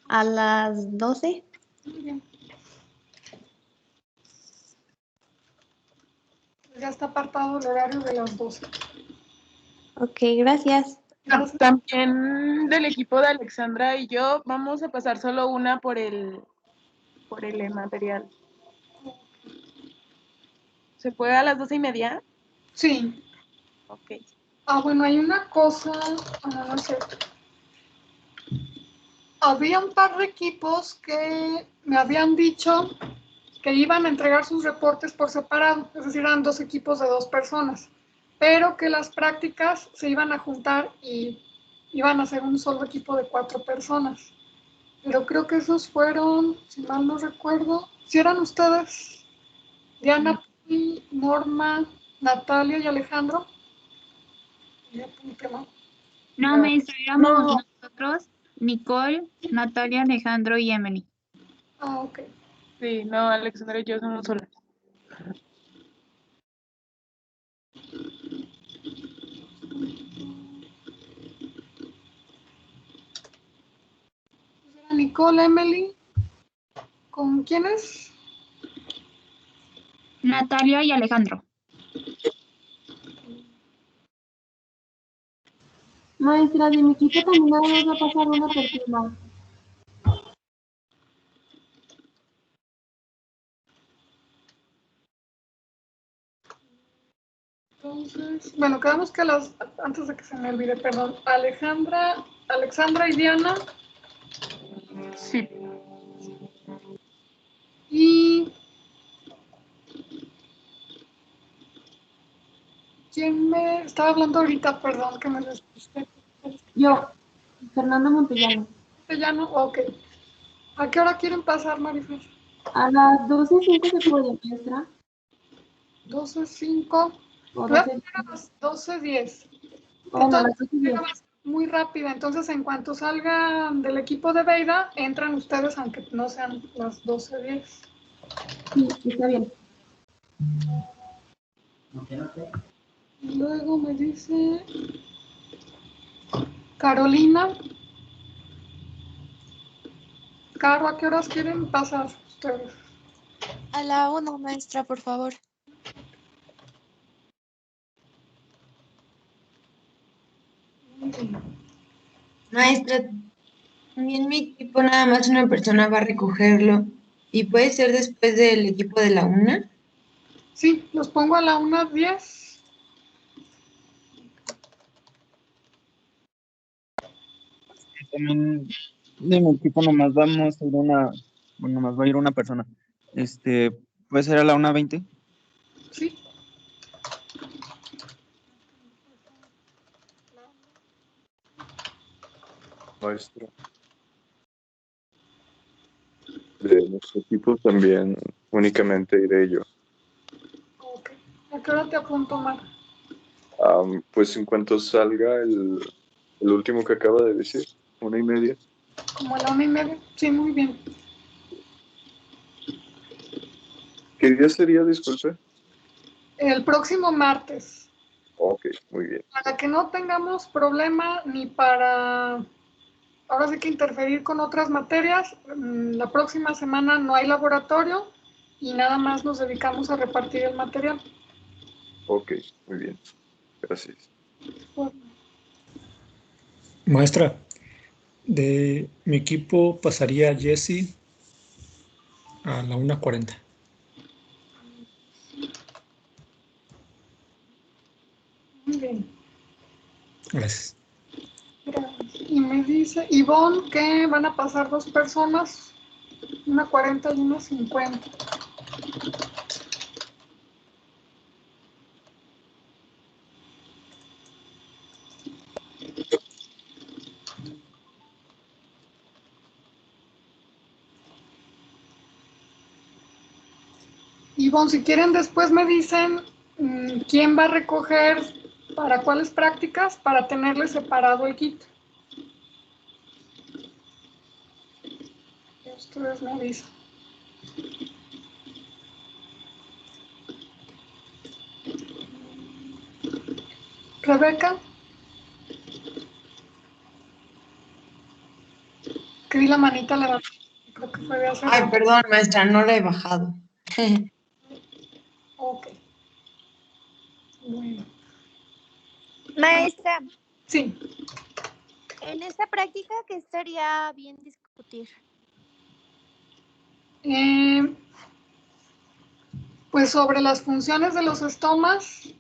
a las 12. Muy bien. Ya está apartado el horario de las 12. Ok, gracias. Gracias. También del equipo de Alexandra y yo vamos a pasar solo una por el material. ¿Se puede a las 12:30? Sí. Ok. Bueno, hay una cosa, no es cierto. Había un par de equipos que me habían dicho que iban a entregar sus reportes por separado, es decir, eran 2 equipos de 2 personas, pero que las prácticas se iban a juntar y iban a ser un solo equipo de 4 personas. Pero creo que esos fueron, si mal no recuerdo, si eran ustedes, Diana, Norma, Natalia y Alejandro. Ya apunté mal. No, maestra, éramos nosotros, Nicole, Natalia, Alejandro y Emily. Ok. Sí, no, Alexandra y yo somos solas. Nicole, Emily, ¿con quiénes? Natalia y Alejandro. Maestra, de mi equipo también nada más va a pasar una persona. Entonces, bueno, quedamos que antes de que se me olvide, perdón, Alexandra y Diana. Sí. Y ¿quién me estaba hablando ahorita? Perdón, que me despisté. Yo, Fernando Montellano. Montellano, ok. ¿A qué hora quieren pasar, Marifer? A las 12:05 se puede, maestra. 12:05. O Voy a 12. poner a las 12:10. Bueno, a las Entonces, 12:10. muy rápida. Entonces, en cuanto salgan del equipo de Beida, entran ustedes, aunque no sean las 12:10. Sí, está bien. Y luego me dice Carolina. Caro, ¿a qué horas quieren pasar ustedes? A la 1, maestra, por favor. Maestra, también mi equipo nada más una persona va a recogerlo y puede ser después del equipo de la 1. Sí, los pongo a la 1:10. También de mi equipo nomás vamos a ir bueno, nomás va a ir una persona. ¿Puede ser a la 1:20? Sí. Maestra. De nuestro equipo también únicamente iré yo. Ok. ¿A qué hora te apunto, Mar? Pues en cuanto salga el último que acaba de decir, 1:30. Como a la 1:30. Sí, muy bien. ¿Qué día sería, disculpe? El próximo martes. Ok, muy bien. Para que no tengamos problema ni para, ahora sí que interferir con otras materias, la próxima semana no hay laboratorio y nada más nos dedicamos a repartir el material. Ok, muy bien. Gracias. Maestra, de mi equipo pasaría Jesse a la 1:40. Muy bien. Gracias. Gracias. Y me dice Ivonne que van a pasar 2 personas, 1:40 y 1:50. Ivonne, si quieren después me dicen quién va a recoger para cuáles prácticas para tenerle separado el kit. Ustedes me avisan. Rebeca. Que vi la manita levantada. Creo que fue de hace Ay, rato. perdón, maestra, no la he bajado. Ok. Bueno. Maestra, Sí. en esta práctica, ¿qué estaría bien discutir? Pues sobre las funciones de los estomas,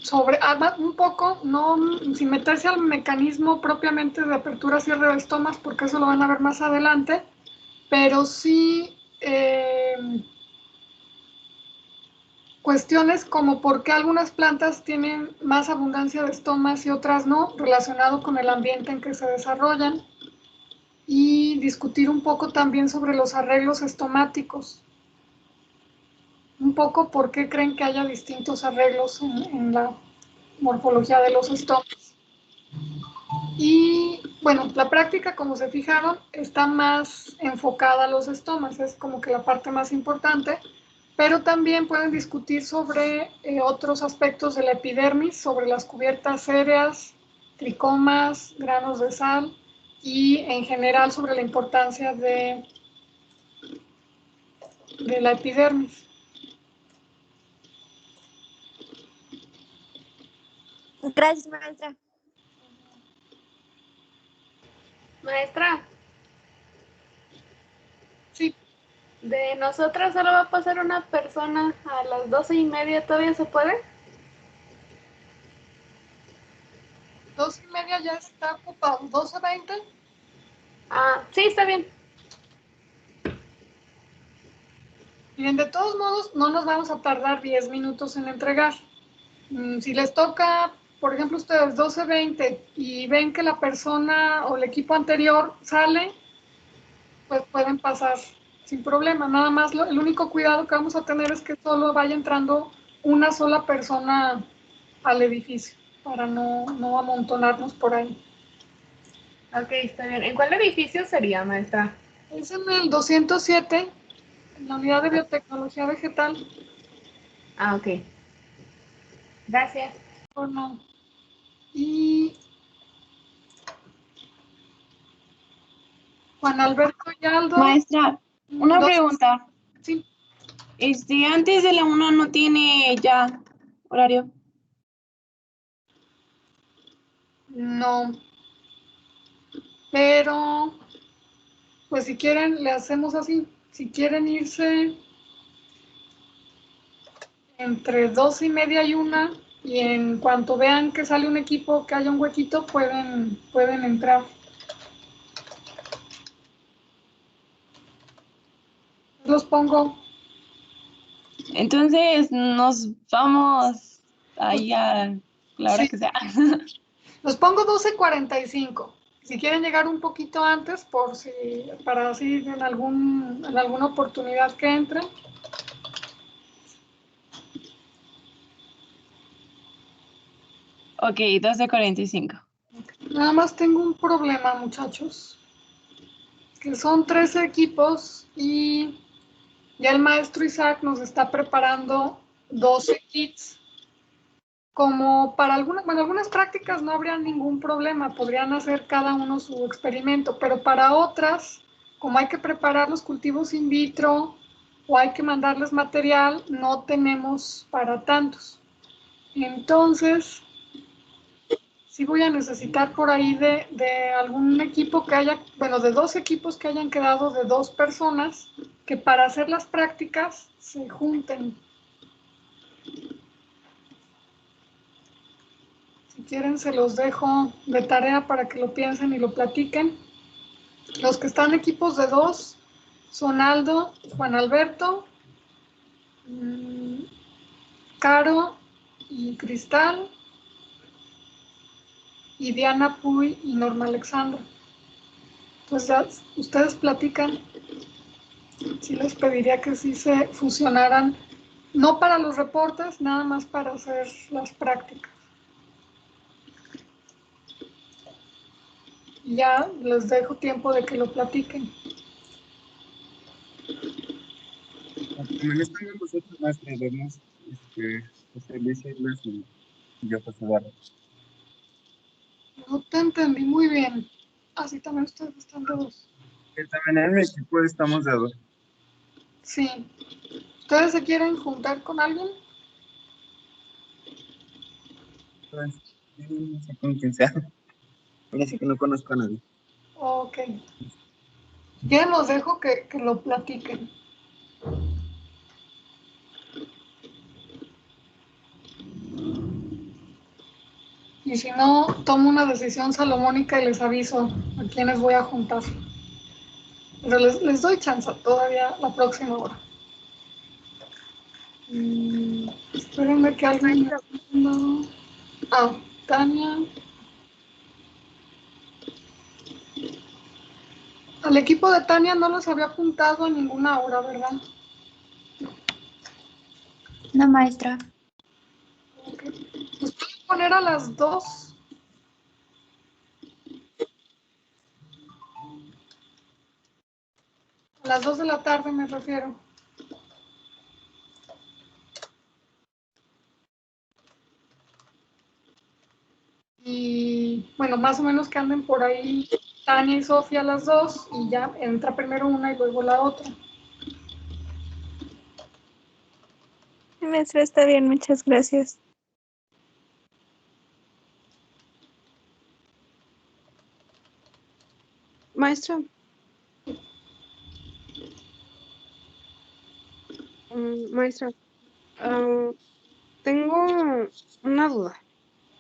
sobre un poco, no sin meterse al mecanismo propiamente de apertura-cierre de estomas, porque eso lo van a ver más adelante, pero sí cuestiones como por qué algunas plantas tienen más abundancia de estomas y otras no, relacionado con el ambiente en que se desarrollan, y discutir un poco también sobre los arreglos estomáticos. Un poco por qué creen que haya distintos arreglos en la morfología de los estomas. Y bueno, la práctica, como se fijaron, está más enfocada a los estomas, es como que la parte más importante, pero también pueden discutir sobre otros aspectos de la epidermis, sobre las cubiertas aéreas, tricomas, granos de sal y en general sobre la importancia de la epidermis. Gracias, maestra. Maestra, Sí. de nosotras solo va a pasar una persona a las 12:30, ¿todavía se puede? 12:30 ya está ocupado. 12:20. Ah, sí, está bien. Bien, de todos modos, no nos vamos a tardar 10 minutos en entregar. Si les toca, por ejemplo, ustedes 12:20 y ven que la persona o el equipo anterior sale, pues pueden pasar sin problema. Nada más, el único cuidado que vamos a tener es que solo vaya entrando una sola persona al edificio para no amontonarnos por ahí. Ok, está bien. ¿En cuál edificio sería, maestra? Es en el 207, en la unidad de biotecnología vegetal. Ah, ok. Gracias. Bueno, y Juan Alberto Yaldo. Maestra, una pregunta. Sí. Antes de la 1 no tiene ya horario. No, pero pues si quieren le hacemos así, si quieren irse entre 12:30 y 1 y en cuanto vean que sale un equipo que haya un huequito pueden entrar. Los pongo. Entonces nos vamos ahí a la hora Sí. que sea. Los pongo 12:45. Si quieren llegar un poquito antes, para así en alguna oportunidad que entren. Ok, 12:45. Nada más tengo un problema, muchachos. Que son 13 equipos y ya el maestro Isaac nos está preparando 12 kits. Como para algunas prácticas no habría ningún problema, podrían hacer cada uno su experimento, pero para otras, como hay que preparar los cultivos in vitro o hay que mandarles material, no tenemos para tantos. Entonces, sí voy a necesitar por ahí de algún equipo que haya, bueno, de 2 equipos que hayan quedado de 2 personas, que para hacer las prácticas se junten. Si quieren, se los dejo de tarea para que lo piensen y lo platiquen. Los que están equipos de 2 son Aldo, Juan Alberto, Caro y Cristal, y Diana Puy y Norma Alexandra. Pues ya ustedes platican. Sí les pediría que sí se fusionaran, no para los reportes, nada más para hacer las prácticas. Ya les dejo tiempo de que lo platiquen. Como no estamos nosotros más, debemos hacerles irles Yo José Eduardo. No te entendí muy bien. Así también ustedes están de dos. Que también en mi equipo estamos de dos. Sí. ¿Ustedes se quieren juntar con alguien? Pues, sí, no sé con quién sea. Ahora sí que no conozco a nadie. Ok. Ya los dejo que lo platiquen. Y si no, tomo una decisión salomónica y les aviso a quiénes voy a juntar. Pero les doy chance todavía la próxima hora. Espérenme que alguien me manda. Ah, Tania. Al equipo de Tania no los había apuntado a ninguna hora, ¿verdad? No, maestra. Ok. ¿Los puedo poner a las 2? A las 2 de la tarde me refiero. Y bueno, más o menos que anden por ahí Tania y Sofía a las 2 y ya entra primero una y luego la otra. Maestra, está bien, muchas gracias. Maestra. Maestra, tengo una duda.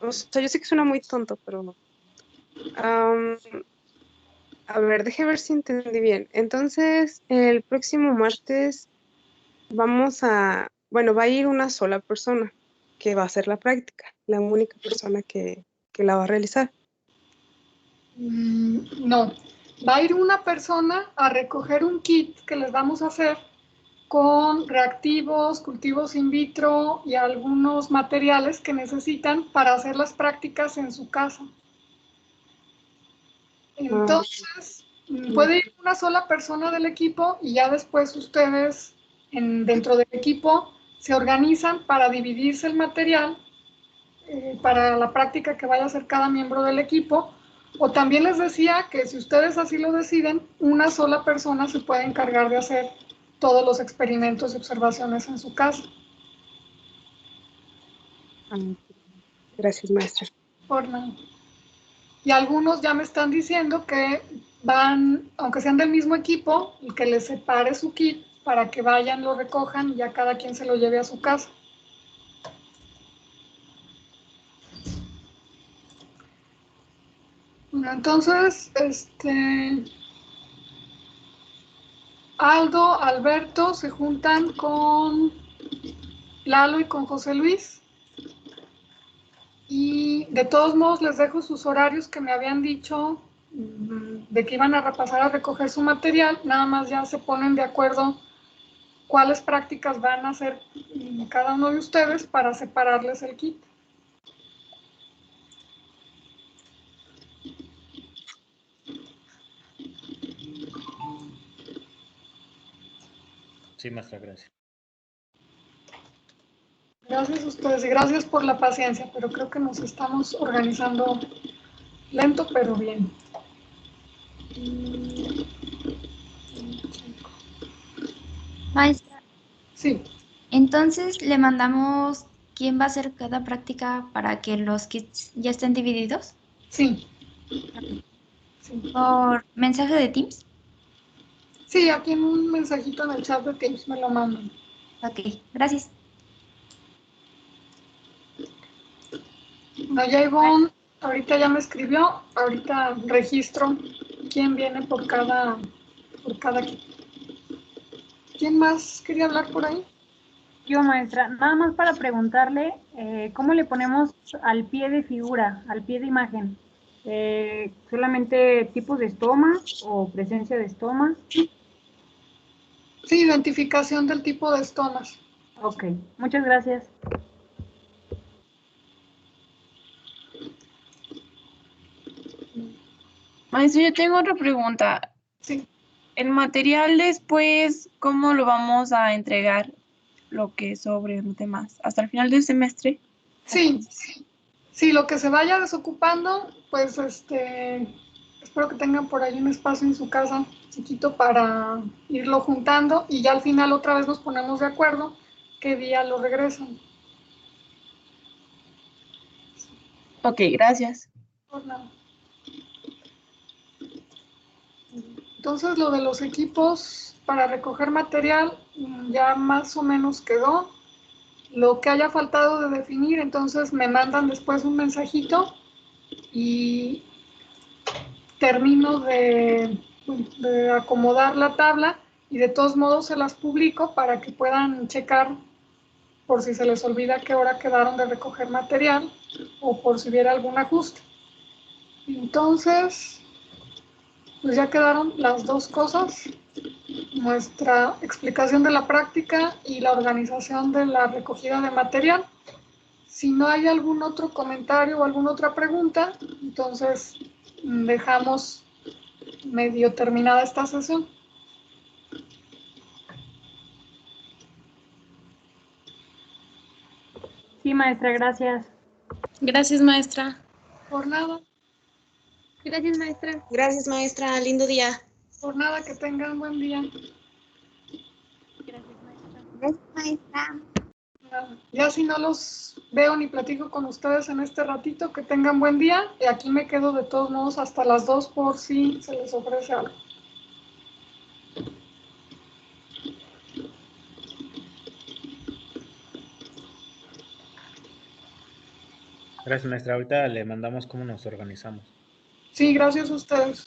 O sea, yo sé que suena muy tonto, pero... a ver, déjeme ver si entendí bien. Entonces, el próximo martes bueno, va a ir una sola persona que va a hacer la práctica, la única persona que la va a realizar. No, va a ir una persona a recoger un kit que les vamos a hacer con reactivos, cultivos in vitro y algunos materiales que necesitan para hacer las prácticas en su casa. Entonces, puede ir una sola persona del equipo y ya después ustedes dentro del equipo se organizan para dividirse el material para la práctica que vaya a hacer cada miembro del equipo. O también les decía que si ustedes así lo deciden, una sola persona se puede encargar de hacer todos los experimentos y observaciones en su casa. Gracias, maestra. Por nada. Y algunos ya me están diciendo que van, aunque sean del mismo equipo, y que les separe su kit para que vayan, lo recojan y ya cada quien se lo lleve a su casa. Bueno, entonces, Aldo, Alberto se juntan con Lalo y con José Luis. Y de todos modos les dejo sus horarios que me habían dicho de que iban a repasar a recoger su material. Nada más ya se ponen de acuerdo cuáles prácticas van a hacer cada uno de ustedes para separarles el kit. Sí, maestra, gracias. Gracias a ustedes y gracias por la paciencia, pero creo que nos estamos organizando lento pero bien. Maestra. Sí. Entonces, ¿le mandamos quién va a hacer cada práctica para que los kits ya estén divididos? Sí. ¿Por mensaje de Teams? Sí, aquí en un mensajito en el chat de Teams me lo mandan. Ok, gracias. No, ya Ivonne, ahorita ya me escribió, ahorita registro quién viene por cada kit. ¿Quién más quería hablar por ahí? Yo, maestra, nada más para preguntarle, ¿cómo le ponemos al pie de figura, al pie de imagen? ¿Solamente tipos de estomas o presencia de estomas? Sí, identificación del tipo de estomas. Ok, muchas gracias. Maestro, yo tengo otra pregunta. Sí. El material después, ¿cómo lo vamos a entregar? Lo que sobre los demás. ¿Hasta el final del semestre? Sí, Sí, lo que se vaya desocupando, pues espero que tengan por ahí un espacio en su casa chiquito para irlo juntando y ya al final otra vez nos ponemos de acuerdo qué día lo regresan. Ok, gracias. Por nada. Entonces lo de los equipos para recoger material ya más o menos quedó. Lo que haya faltado de definir, entonces me mandan después un mensajito y termino de acomodar la tabla y de todos modos se las publico para que puedan checar por si se les olvida qué hora quedaron de recoger material o por si hubiera algún ajuste. Entonces, pues ya quedaron las dos cosas, nuestra explicación de la práctica y la organización de la recogida de material. Si no hay algún otro comentario o alguna otra pregunta, entonces dejamos medio terminada esta sesión. Sí, maestra, gracias. Gracias, maestra. Por nada. Gracias, maestra. Gracias, maestra. Lindo día. Por nada, que tengan buen día. Gracias, maestra. Ya si no los veo ni platico con ustedes en este ratito, que tengan buen día. Y aquí me quedo de todos modos hasta las 2 por si se les ofrece algo. Gracias, maestra. Ahorita le mandamos cómo nos organizamos. Sí, gracias a ustedes.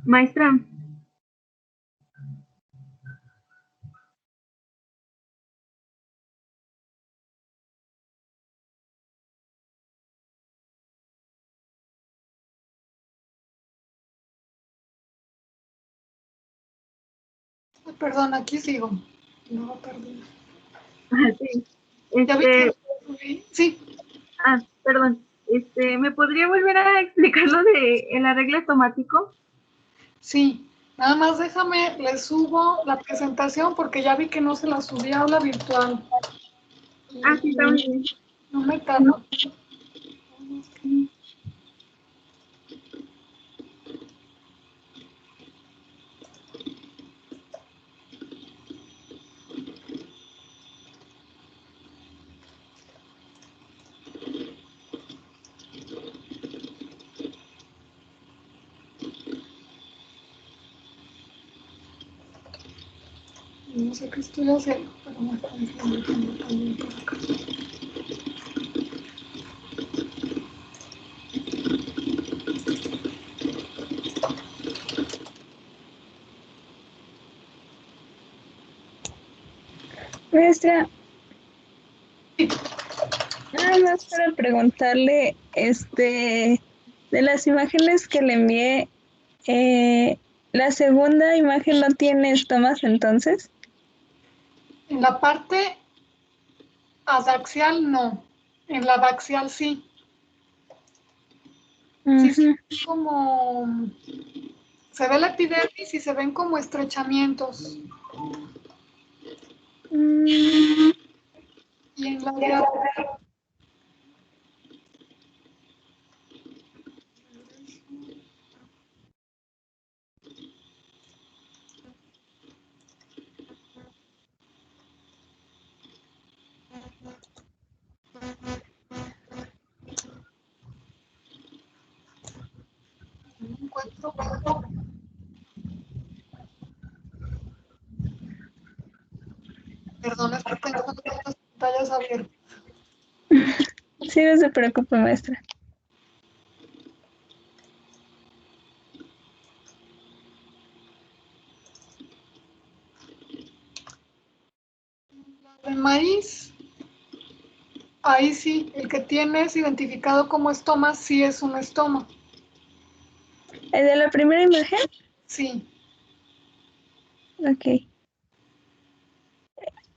Maestra, Perdón, aquí sigo. No, perdón. sí, Ya vi que... Sí. perdón, ¿me podría volver a explicar lo de el arreglo automático? Sí, nada más déjame, le subo la presentación porque ya vi que no se la subí a aula virtual. Sí, está muy bien. No me tardo. No sé qué estoy haciendo, pero me parece que tengo también por acá. Maestra, nada más para preguntarle, de las imágenes que le envié, la segunda imagen no tiene estomas entonces. En la parte adaxial no, en la daxial sí. Sí, se ven como... Se ve la epidermis y se ven como estrechamientos. Y en la de no encuentro. Perdón, es que tengo tantas pantallas abiertas. Sí, no se preocupe, maestra. El maíz, ahí sí, el que tienes identificado como estoma, sí es un estoma. ¿El de la primera imagen? Sí. Ok.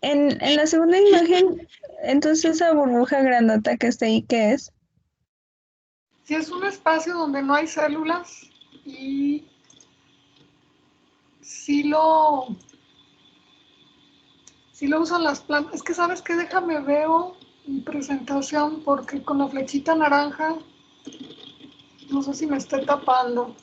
En la segunda imagen, entonces esa burbuja grandota que está ahí, ¿qué es? Sí, es un espacio donde no hay células y sí lo usan las plantas. Es que, ¿sabes qué? Déjame veo mi presentación porque con la flechita naranja no sé si me estoy tapando.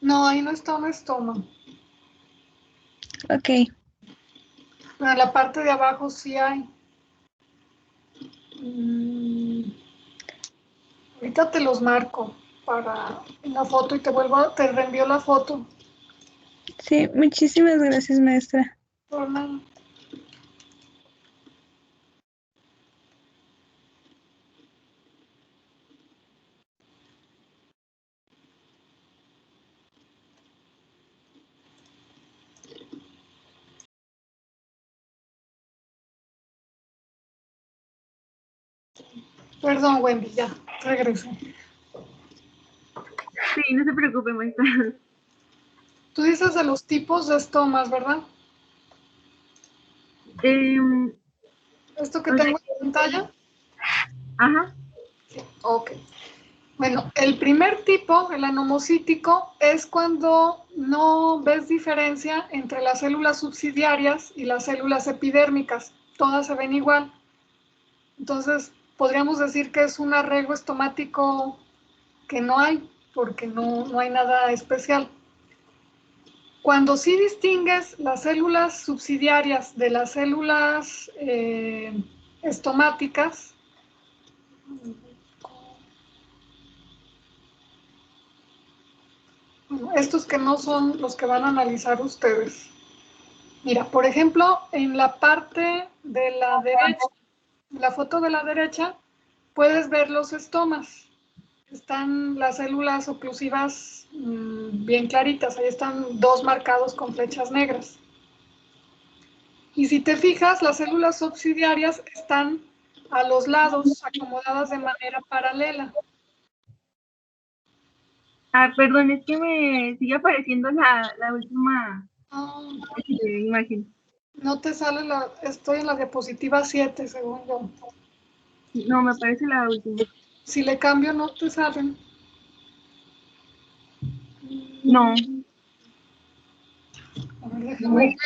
No, ahí no está un estoma. Ok. Pero en la parte de abajo sí hay. Ahorita te los marco para una foto y te reenvío la foto. Sí, muchísimas gracias, maestra. Por nada. Perdón, Wendy, ya, regreso. Sí, no se preocupe, maestra. Tú dices de los tipos de estomas, ¿verdad? ¿Esto que tengo en pantalla? Ajá. Ok. Bueno, el primer tipo, el anomocítico, es cuando no ves diferencia entre las células subsidiarias y las células epidérmicas. Todas se ven igual. Entonces, podríamos decir que es un arreglo estomático que no hay, porque no hay nada especial. Cuando sí distingues las células subsidiarias de las células estomáticas. Bueno, estos que no son los que van a analizar ustedes. Mira, por ejemplo, en la parte de la derecha, la foto de la derecha, puedes ver los estomas. Están las células oclusivas bien claritas, ahí están 2 marcados con flechas negras. Y si te fijas, las células subsidiarias están a los lados, acomodadas de manera paralela. Perdón, es que me sigue apareciendo la última imagen. No te sale estoy en la diapositiva 7, según yo. No, me aparece la última. Si le cambio, no te salen. No. A ver, déjame.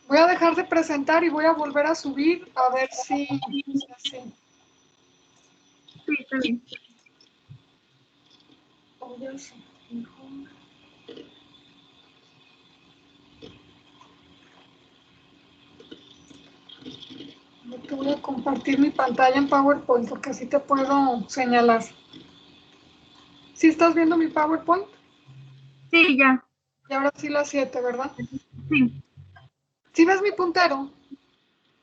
Voy a dejar de presentar y voy a volver a subir a ver si es así. Sí, está bien. Te voy a compartir mi pantalla en PowerPoint porque así te puedo señalar. ¿Sí estás viendo mi PowerPoint? Sí, ya. Y ahora sí la 7, ¿verdad? Sí. ¿Sí ves mi puntero?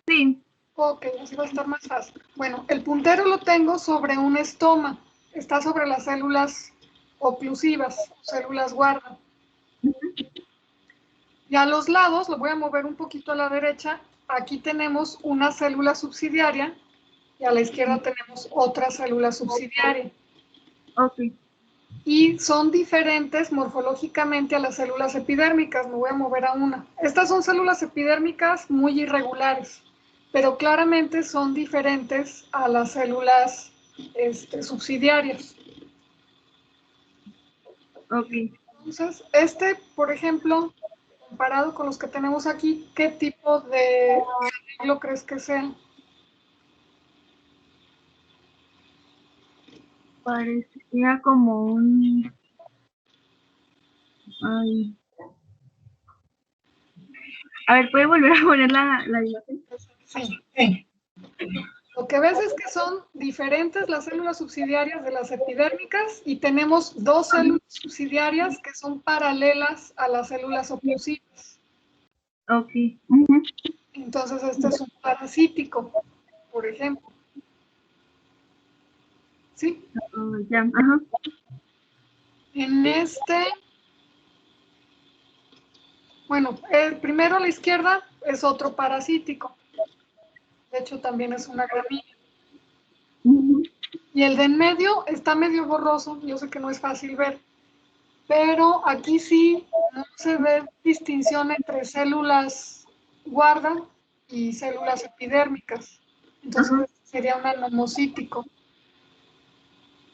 Sí. Ok, así va a estar más fácil. Bueno, el puntero lo tengo sobre un estoma. Está sobre las células oclusivas, células guarda. Y a los lados, lo voy a mover un poquito a la derecha, aquí tenemos una célula subsidiaria y a la izquierda tenemos otra célula subsidiaria. Ok. Y son diferentes morfológicamente a las células epidérmicas. Me voy a mover a una. Estas son células epidérmicas muy irregulares, pero claramente son diferentes a las células subsidiarias. Ok. Entonces, por ejemplo, comparado con los que tenemos aquí, ¿qué tipo de arreglo crees que sea? Parecía como un... Ay. A ver, ¿puede volver a poner la imagen? Sí. Lo que ves es que son diferentes las células subsidiarias de las epidérmicas y tenemos 2 células subsidiarias que son paralelas a las células oclusivas. Ok. Entonces, este es un parasítico, por ejemplo. ¿Sí? Ya, ajá. En bueno, el primero a la izquierda es otro parasítico. De hecho, también es una gramínea. Y el de en medio está medio borroso. Yo sé que no es fácil ver. Pero aquí sí no se ve distinción entre células guarda y células epidérmicas. Entonces sería un anomocítico.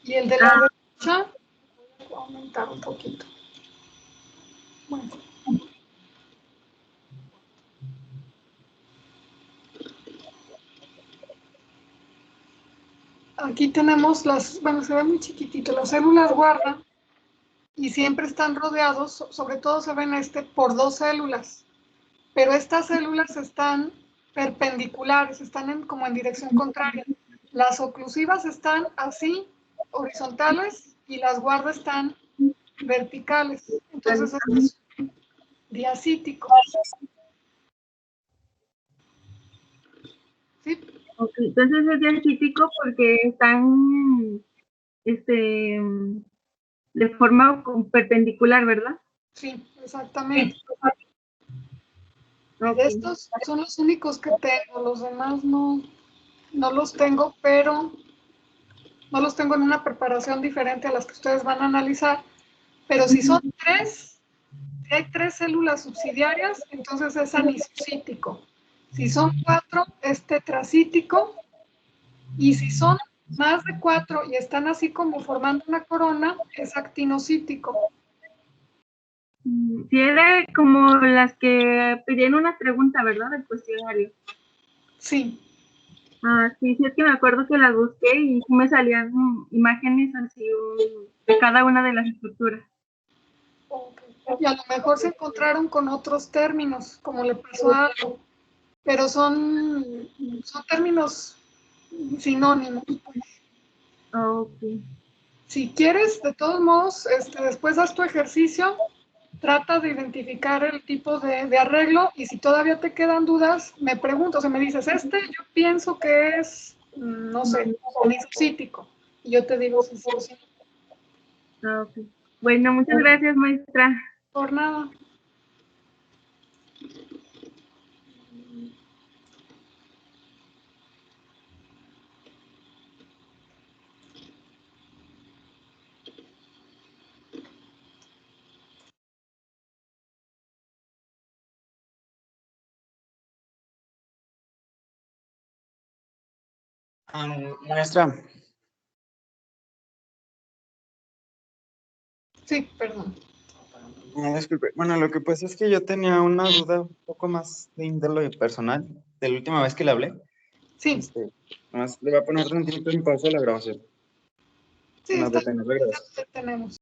Y el de la derecha, voy a aumentar un poquito. Bueno. Aquí tenemos bueno, se ve muy chiquitito, las células guarda y siempre están rodeados, sobre todo se ven por 2 células, pero estas células están perpendiculares, están como en dirección contraria. Las oclusivas están así, horizontales, y las guarda están verticales. Entonces es diacítico. ¿Sí? Okay. Entonces es diacítico porque están de forma perpendicular, ¿verdad? Sí, exactamente. Estos son los únicos que tengo, los demás no los tengo, pero no los tengo en una preparación diferente a las que ustedes van a analizar. Pero si son 3, si hay 3 células subsidiarias, entonces es anisocítico. Si son 4, es tetracítico. Y si son más de 4 y están así como formando una corona, es actinocítico. Sí, era como las que pedían una pregunta, ¿verdad? Del cuestionario. Sí. Sí, es que me acuerdo que las busqué y me salían imágenes así de cada una de las estructuras. Y a lo mejor se encontraron con otros términos, como le pasó a algo, pero son términos sinónimos, pues. Ok. Si quieres, de todos modos, después haz tu ejercicio, trata de identificar el tipo de arreglo y si todavía te quedan dudas, me preguntas, o sea, me dices, yo pienso que es, no sé, poliscítico. Y yo te digo si sí o sí. Ok. Bueno, muchas gracias, maestra. Por nada. Maestra, Sí, perdón. disculpe. Bueno, lo que pasa es que yo tenía una duda un poco más de índole personal de la última vez que le hablé. Sí. Nomás le voy a poner tantito en pausa la grabación. Sí, Nos está detenemos la grabación. bien, tenemos.